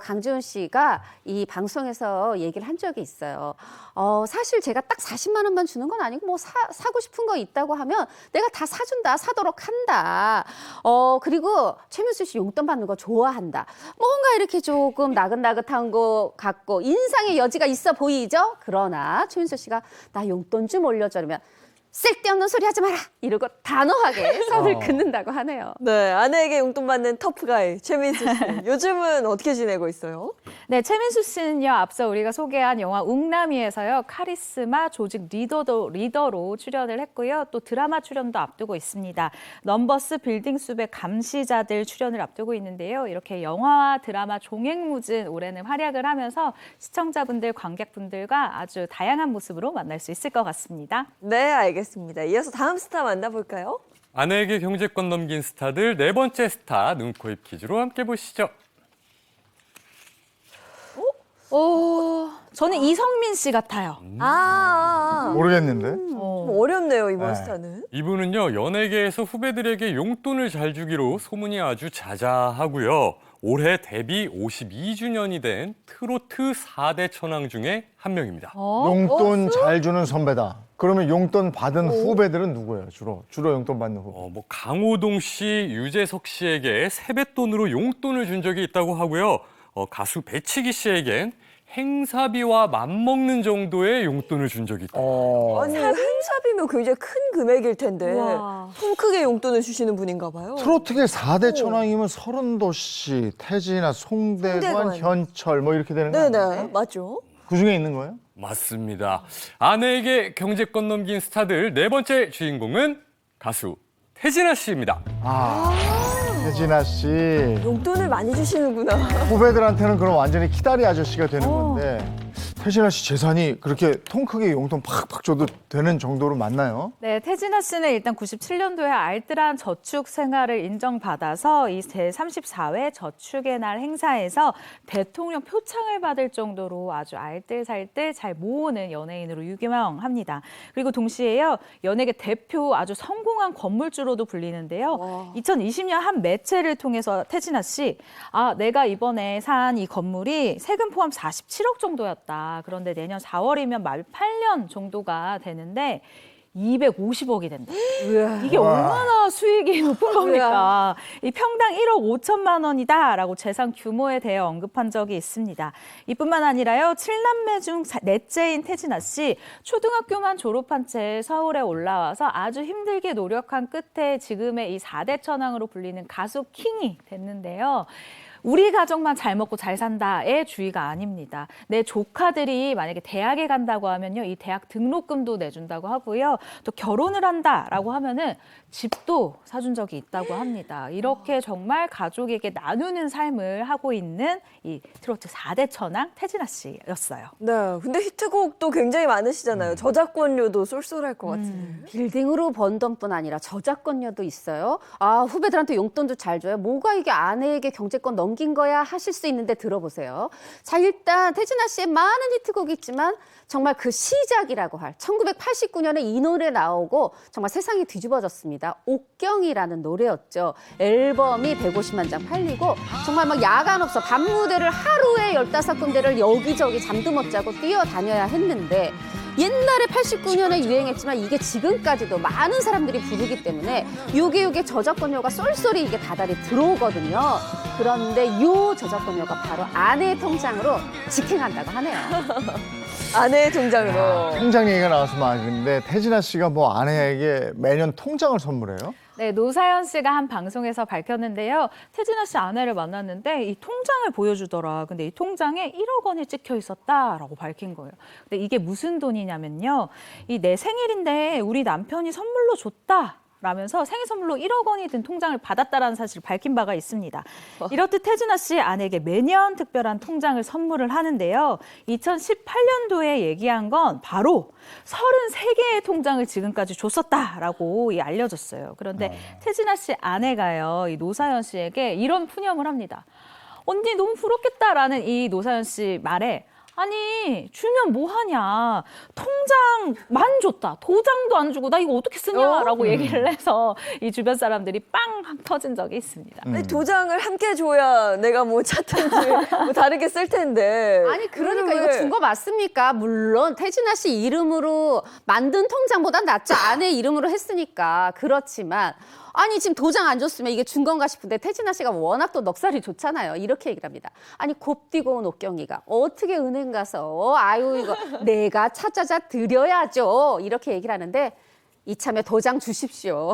강준 씨가 이 방송에서 얘기를 한 적이 있어요. 사실 제가 딱 40만 원만 주는 건 아니고 뭐 사고 싶은 거 있다고 하면 내가 다 사준다, 사도록 한다. 그리고 최민수 씨 용돈 받는 거 좋아한다. 뭔가 이렇게 조금 나긋나긋한 거 같고 인상의 여지가 있어 보이죠? 그러나 최민수 씨가 나 용돈 좀 올려줘. 그러면 쓸데없는 소리 하지 마라 이러고 단호하게 선을 긋는다고 하네요. 네, 아내에게 용돈 받는 터프가이 최민수 씨. 요즘은 어떻게 지내고 있어요? 네, 최민수 씨는요, 앞서 우리가 소개한 영화 웅남이에서요, 카리스마 조직 리더로 출연을 했고요. 또 드라마 출연도 앞두고 있습니다. 넘버스 빌딩숲의 감시자들 출연을 앞두고 있는데요. 이렇게 영화와 드라마 종횡무진 올해는 활약을 하면서 시청자분들, 관객분들과 아주 다양한 모습으로 만날 수 있을 것 같습니다. 네, 알겠습니다. 이어서 다음 스타 만나볼까요? 아내에게 경제권 넘긴 스타들 네 번째 스타 눈코입 퀴즈로 함께 보시죠. 저는 이성민 씨 같아요. 모르겠는데. 좀 어렵네요, 이번 스타는. 이분은요, 연예계에서 후배들에게 용돈을 잘 주기로 소문이 아주 자자하고요. 올해 데뷔 52주년이 된 트로트 4대 천왕 중에 한 명입니다. 용돈 잘 주는 선배다. 그러면 용돈 받은 후배들은 누구예요? 주로 용돈 받는 후배. 뭐 강호동 씨, 유재석 씨에게 세뱃돈으로 용돈을 준 적이 있다고 하고요. 가수 배치기 씨에겐 행사비와 맞먹는 정도의 용돈을 준 적이 있다. 아니, 행사비면 굉장히 큰 금액일 텐데 통 크게 용돈을 주시는 분인가 봐요. 트로트계 4대 천왕이면 서른도 씨, 태진아, 송대관, 송대관. 현철 뭐 이렇게 되는 거 아니에요? 네네, 맞죠? 그 중에 있는 거예요? 맞습니다. 아내에게 경제권 넘긴 스타들 네 번째 주인공은 가수 태진아 씨입니다. 태진아 씨. 용돈을 많이 주시는구나. 후배들한테는 그럼 완전히 키다리 아저씨가 되는 건데 태진아 씨 재산이 그렇게 통 크게 용돈 팍팍 줘도 되는 정도로 맞나요? 네, 태진아 씨는 일단 97년도에 알뜰한 저축 생활을 인정받아서 이 제34회 저축의 날 행사에서 대통령 표창을 받을 정도로 아주 알뜰살뜰 잘 모으는 연예인으로 유명합니다. 그리고 동시에요, 연예계 대표 아주 성공한 건물주로도 불리는데요. 2020년 한 매체를 통해서 태진아 씨, 내가 이번에 산 이 건물이 세금 포함 47억 정도였다. 그런데 내년 4월이면 말 8년 정도가 되는데 250억이 된다. 이게 얼마나 수익이 높은 겁니까? 이 평당 1억 5천만 원이다라고 재산 규모에 대해 언급한 적이 있습니다. 이뿐만 아니라요, 7남매 중 넷째인 태진아 씨, 초등학교만 졸업한 채 서울에 올라와서 아주 힘들게 노력한 끝에 지금의 이 4대 천왕으로 불리는 가수 킹이 됐는데요. 우리 가족만 잘 먹고 잘 산다의 주의가 아닙니다. 내 조카들이 만약에 대학에 간다고 하면요, 이 대학 등록금도 내준다고 하고요. 또 결혼을 한다라고 하면은 집도 사준 적이 있다고 합니다. 이렇게 정말 가족에게 나누는 삶을 하고 있는 이 트로트 4대 천왕 태진아 씨였어요. 네, 근데 히트곡도 굉장히 많으시잖아요. 저작권료도 쏠쏠할 것 같아요. 빌딩으로 번 돈뿐 아니라 저작권료도 있어요. 후배들한테 용돈도 잘 줘요. 뭐가 이게 아내에게 경제권 넘긴 거야 하실 수 있는데 들어보세요. 자, 일단 태진아 씨의 많은 히트곡이 있지만 정말 그 시작이라고 할 1989년에 이 노래 나오고 정말 세상이 뒤집어졌습니다. 옥경이라는 노래였죠. 앨범이 150만 장 팔리고 정말 막 야간 없어 밤 무대를 하루에 15군데를 여기저기 잠도 못 자고 뛰어다녀야 했는데 옛날에 89년에 유행했지만 이게 지금까지도 많은 사람들이 부르기 때문에 요게 저작권료가 쏠쏠히 이게 다달이 들어오거든요. 그런데 요 저작권료가 바로 아내의 통장으로 직행한다고 하네요. 아내의 통장으로. 통장 얘기가 나와서 말인데 태진아 씨가 뭐 아내에게 매년 통장을 선물해요? 네, 노사연 씨가 한 방송에서 밝혔는데요. 태진아 씨 아내를 만났는데 이 통장을 보여주더라. 근데 이 통장에 1억 원이 찍혀 있었다라고 밝힌 거예요. 근데 이게 무슨 돈이냐면요. 이 내 생일인데 우리 남편이 선물로 줬다. 라면서 생일 선물로 1억 원이 든 통장을 받았다라는 사실을 밝힌 바가 있습니다. 이렇듯 태진아 씨 아내에게 매년 특별한 통장을 선물을 하는데요. 2018년도에 얘기한 건 바로 33개의 통장을 지금까지 줬었다라고 알려졌어요. 그런데 태진아 씨 아내가요, 이 노사연 씨에게 이런 푸념을 합니다. 언니 너무 부럽겠다라는 이 노사연 씨 말에 아니 주면 뭐하냐, 통장만 줬다, 도장도 안 주고 나 이거 어떻게 쓰냐라고 얘기를 해서 이 주변 사람들이 빵 터진 적이 있습니다. 아니, 도장을 함께 줘야 내가 뭐 찾든지 뭐 다르게 쓸 텐데. 아니 그러니까 이거 준 거 맞습니까? 물론 태진아 씨 이름으로 만든 통장보다 낫죠. 아내 이름으로 했으니까. 그렇지만 아니 지금 도장 안 줬으면 이게 준 건가 싶은데 태진아 씨가 워낙 또 넉살이 좋잖아요. 이렇게 얘기를 합니다. 아니 곱디고 온 옥경이가 어떻게 은행 가서 아유 이거 내가 찾아자 드려야죠. 이렇게 얘기를 하는데 이참에 도장 주십시오.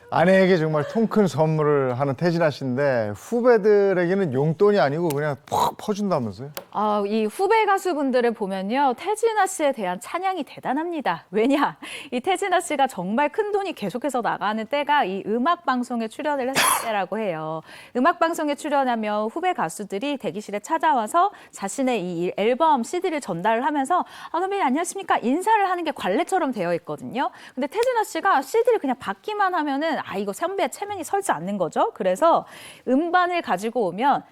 아내에게 정말 통 큰 선물을 하는 태진아 씨인데 후배들에게는 용돈이 아니고 그냥 퍽 퍼준다면서요? 이 후배 가수분들을 보면요. 태진아 씨에 대한 찬양이 대단합니다. 왜냐? 이 태진아 씨가 정말 큰 돈이 계속해서 나가는 때가 이 음악 방송에 출연을 했을 때라고 해요. 음악 방송에 출연하면 후배 가수들이 대기실에 찾아와서 자신의 이 앨범 CD를 전달을 하면서 선배님 안녕하십니까? 인사를 하는 게 관례처럼 되어 있거든요. 근데 태진아 씨가 CD를 그냥 받기만 하면은 이거 선배의 체면이 설지 않는 거죠. 그래서 음반을 가지고 오면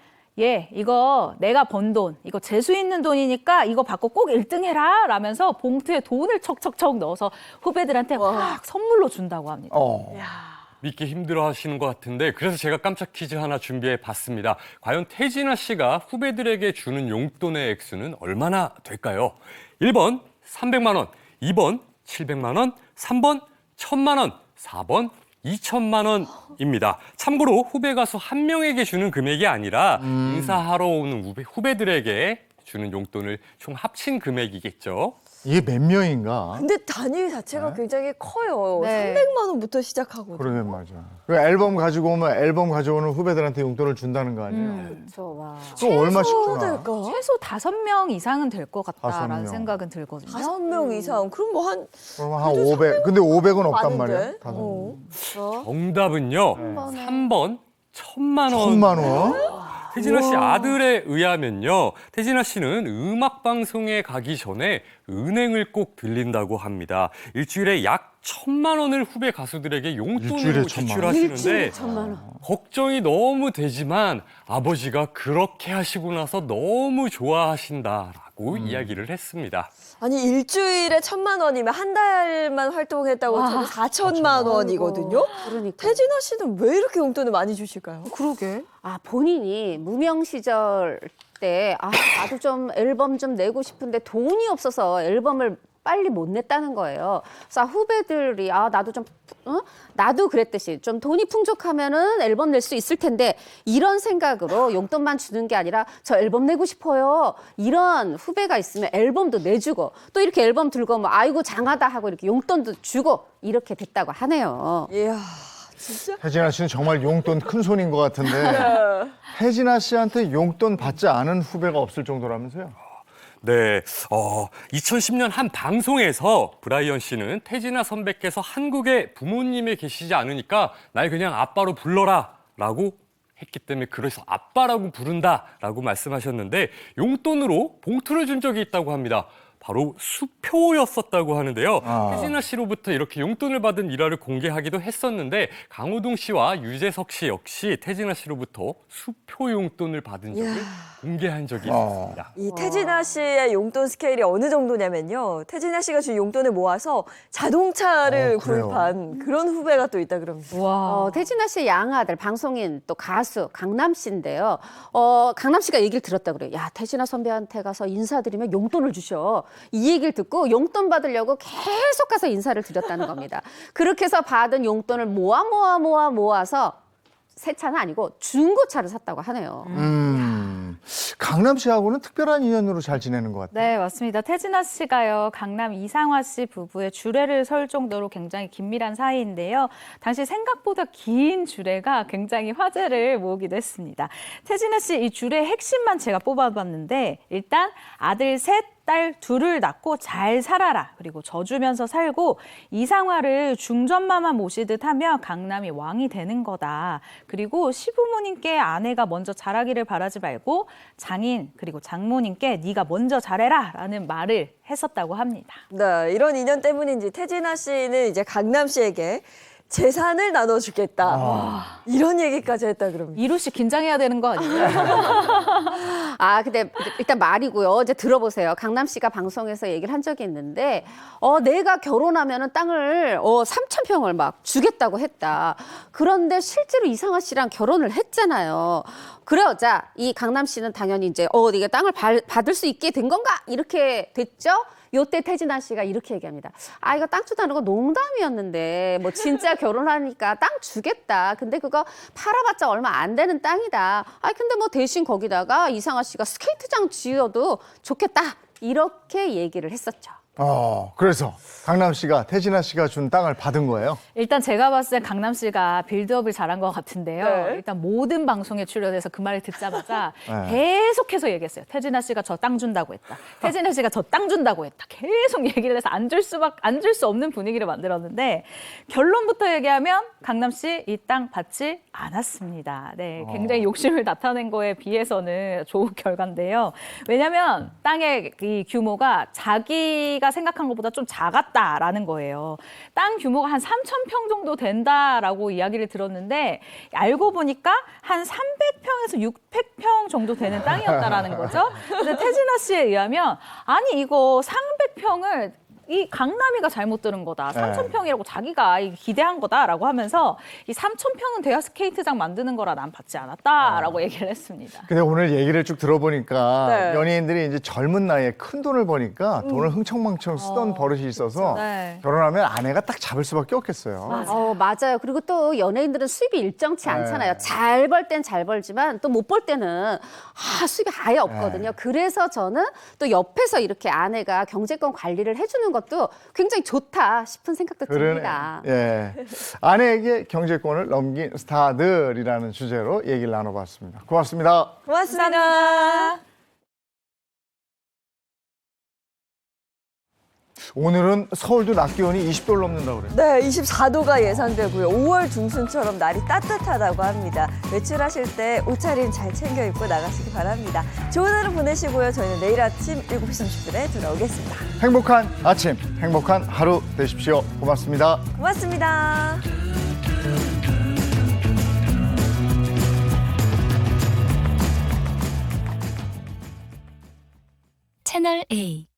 이거 내가 번 돈, 이거 재수 있는 돈이니까 이거 받고 꼭 1등 해라 라면서 봉투에 돈을 척척척 넣어서 후배들한테 확 선물로 준다고 합니다. 믿기 힘들어 하시는 것 같은데 그래서 제가 깜짝 퀴즈 하나 준비해 봤습니다. 과연 태진아 씨가 후배들에게 주는 용돈의 액수는 얼마나 될까요? 1번 300만 원, 2번 700만 원, 3번 1000만 원, 4번 2천만 원입니다. 참고로 후배 가수 한 명에게 주는 금액이 아니라 인사하러 오는 후배들에게 주는 용돈을 총 합친 금액이겠죠. 이게 몇 명인가? 근데 단위 자체가 굉장히 커요. 네. 300만 원부터 시작하거든요. 그러게 맞아. 그 앨범 가지고 오면 앨범 가져오는 후배들한테 용돈을 준다는 거 아니에요? 그렇죠. 와. 또 얼마씩 최소 주나? 될까? 최소 5명 이상은 될 것 같다라는 5명. 생각은 들거든요. 5명 이상. 그럼 뭐 한 그럼 한 500. 근데 500은 없단 말이야. 많은데? 다섯 명. 정답은요. 3번 1000만 원. 1000만 원? 태진아 씨 아들에 의하면요. 태진아 씨는 음악 방송에 가기 전에 은행을 꼭 들린다고 합니다. 일주일에 약 1000만 원을 후배 가수들에게 용돈으로 일주일에 1000만 원. 지출하시는데 일주일에 1000만 원. 걱정이 너무 되지만 아버지가 그렇게 하시고 나서 너무 좋아하신다라고 이야기를 했습니다. 아니 일주일에 1000만 원이면 한 달만 활동했다고 쳐도 4천만 원이거든요. 그러니까. 태진아 씨는 왜 이렇게 용돈을 많이 주실까요? 그러게. 본인이 무명 시절 때 나도 좀 앨범 좀 내고 싶은데 돈이 없어서 앨범을 빨리 못 냈다는 거예요. 그래서 후배들이 나도 좀 나도 그랬듯이 좀 돈이 풍족하면은 앨범 낼 수 있을 텐데 이런 생각으로 용돈만 주는 게 아니라 저 앨범 내고 싶어요. 이런 후배가 있으면 앨범도 내주고 또 이렇게 앨범 들고 뭐 아이고 장하다 하고 이렇게 용돈도 주고 이렇게 됐다고 하네요. 이야, 진짜? 혜진아 씨는 정말 용돈 큰 손인 것 같은데 혜진아 씨한테 용돈 받지 않은 후배가 없을 정도라면서요? 네, 2010년 한 방송에서 브라이언 씨는 태진아 선배께서 한국에 부모님이 계시지 않으니까 날 그냥 아빠로 불러라 라고 했기 때문에 그래서 아빠라고 부른다라고 말씀하셨는데 용돈으로 봉투를 준 적이 있다고 합니다. 바로 수표였었다고 하는데요. 태진아 씨로부터 이렇게 용돈을 받은 일화를 공개하기도 했었는데 강호동 씨와 유재석 씨 역시 태진아 씨로부터 수표 용돈을 받은 적을 공개한 적이 있습니다. 이 태진아 씨의 용돈 스케일이 어느 정도냐면요. 태진아 씨가 준 용돈을 모아서 자동차를 그래요? 구입한 그런 후배가 또 있다 그럽니다. 와. 태진아 씨의 양아들 방송인 또 가수 강남 씨인데요. 강남 씨가 얘기를 들었다 그래요. 야, 태진아 선배한테 가서 인사드리면 용돈을 주셔. 이 얘기를 듣고 용돈 받으려고 계속 가서 인사를 드렸다는 겁니다. 그렇게 해서 받은 용돈을 모아서 새 차는 아니고 중고차를 샀다고 하네요. 강남 씨하고는 특별한 인연으로 잘 지내는 것 같아요. 네, 맞습니다. 태진아 씨가요, 강남 이상화 씨 부부의 주례를 설 정도로 굉장히 긴밀한 사이인데요. 당시 생각보다 긴 주례가 굉장히 화제를 모으기도 했습니다. 태진아 씨 이 주례 핵심만 제가 뽑아봤는데 일단 아들 셋, 딸 둘을 낳고 잘 살아라. 그리고 져주면서 살고 이상화를 중전마마 모시듯 하며 강남이 왕이 되는 거다. 그리고 시부모님께 아내가 먼저 잘하기를 바라지 말고 장인 그리고 장모님께 네가 먼저 잘해라 라는 말을 했었다고 합니다. 네, 이런 인연 때문인지 태진아 씨는 이제 강남 씨에게 재산을 나눠주겠다. 이런 얘기까지 했다 그럽니다. 이루 씨 긴장해야 되는 거 아니에요? 근데 일단 말이고요. 이제 들어보세요. 강남 씨가 방송에서 얘기를 한 적이 있는데, 내가 결혼하면은 땅을 3,000평을 막 주겠다고 했다. 그런데 실제로 이상화 씨랑 결혼을 했잖아요. 그러자 이 강남 씨는 당연히 이제 네가 땅을 받을 수 있게 된 건가? 이렇게 됐죠. 요때 태진아 씨가 이렇게 얘기합니다. 이거 땅 주다는 거 농담이었는데 뭐 진짜 결혼하니까 땅 주겠다. 근데 그거 팔아봤자 얼마 안 되는 땅이다. 근데 뭐 대신 거기다가 이상화 씨가 스케이트장 지어도 좋겠다. 이렇게 얘기를 했었죠. 그래서 강남 씨가 태진아 씨가 준 땅을 받은 거예요? 일단 제가 봤을 때 강남 씨가 빌드업을 잘한 것 같은데요. 네. 일단 모든 방송에 출연해서 그 말을 듣자마자 네. 계속해서 얘기했어요. 태진아 씨가 저 땅 준다고 했다. 태진아 씨가 저 땅 준다고 했다. 계속 얘기를 해서 안 줄 수 없는 분위기를 만들었는데 결론부터 얘기하면 강남 씨 이 땅 받지 않았습니다. 네, 굉장히 욕심을 나타낸 거에 비해서는 좋은 결과인데요. 왜냐하면 땅의 이 규모가 자기가 생각한 것보다 좀 작았다라는 거예요. 땅 규모가 한 3,000평 정도 된다라고 이야기를 들었는데 알고 보니까 한 300평에서 600평 정도 되는 땅이었다라는 거죠. 근데 태진아 씨에 의하면 아니 이거 300평을 이 강남이가 잘못 들은 거다. 3,000평이라고 자기가 기대한 거다라고 하면서 이 3,000평은 대여 스케이트장 만드는 거라 난 받지 않았다라고 얘기를 했습니다. 근데 오늘 얘기를 쭉 들어보니까 네. 연예인들이 이제 젊은 나이에 큰 돈을 버니까 돈을 흥청망청 쓰던 버릇이 있어서 네. 결혼하면 아내가 딱 잡을 수밖에 없겠어요. 맞아요. 그리고 또 연예인들은 수입이 일정치 않잖아요. 잘 벌 땐 잘 벌지만 또 못 벌 때는 수입이 아예 없거든요. 그래서 저는 또 옆에서 이렇게 아내가 경제권 관리를 해주는 것도 굉장히 좋다 싶은 생각도 듭니다. 예. 아내에게 경제권을 넘긴 스타들이라는 주제로 얘기를 나눠봤습니다. 고맙습니다. 고맙습니다. 오늘은 서울도 낮 기온이 20도를 넘는다고 그래요. 네, 24도가 예상되고요. 5월 중순처럼 날이 따뜻하다고 합니다. 외출하실 때 옷차림 잘 챙겨 입고 나가시기 바랍니다. 좋은 하루 보내시고요. 저희는 내일 아침 7시 30분에 돌아오겠습니다. 행복한 아침, 행복한 하루 되십시오. 고맙습니다. 고맙습니다. 채널 A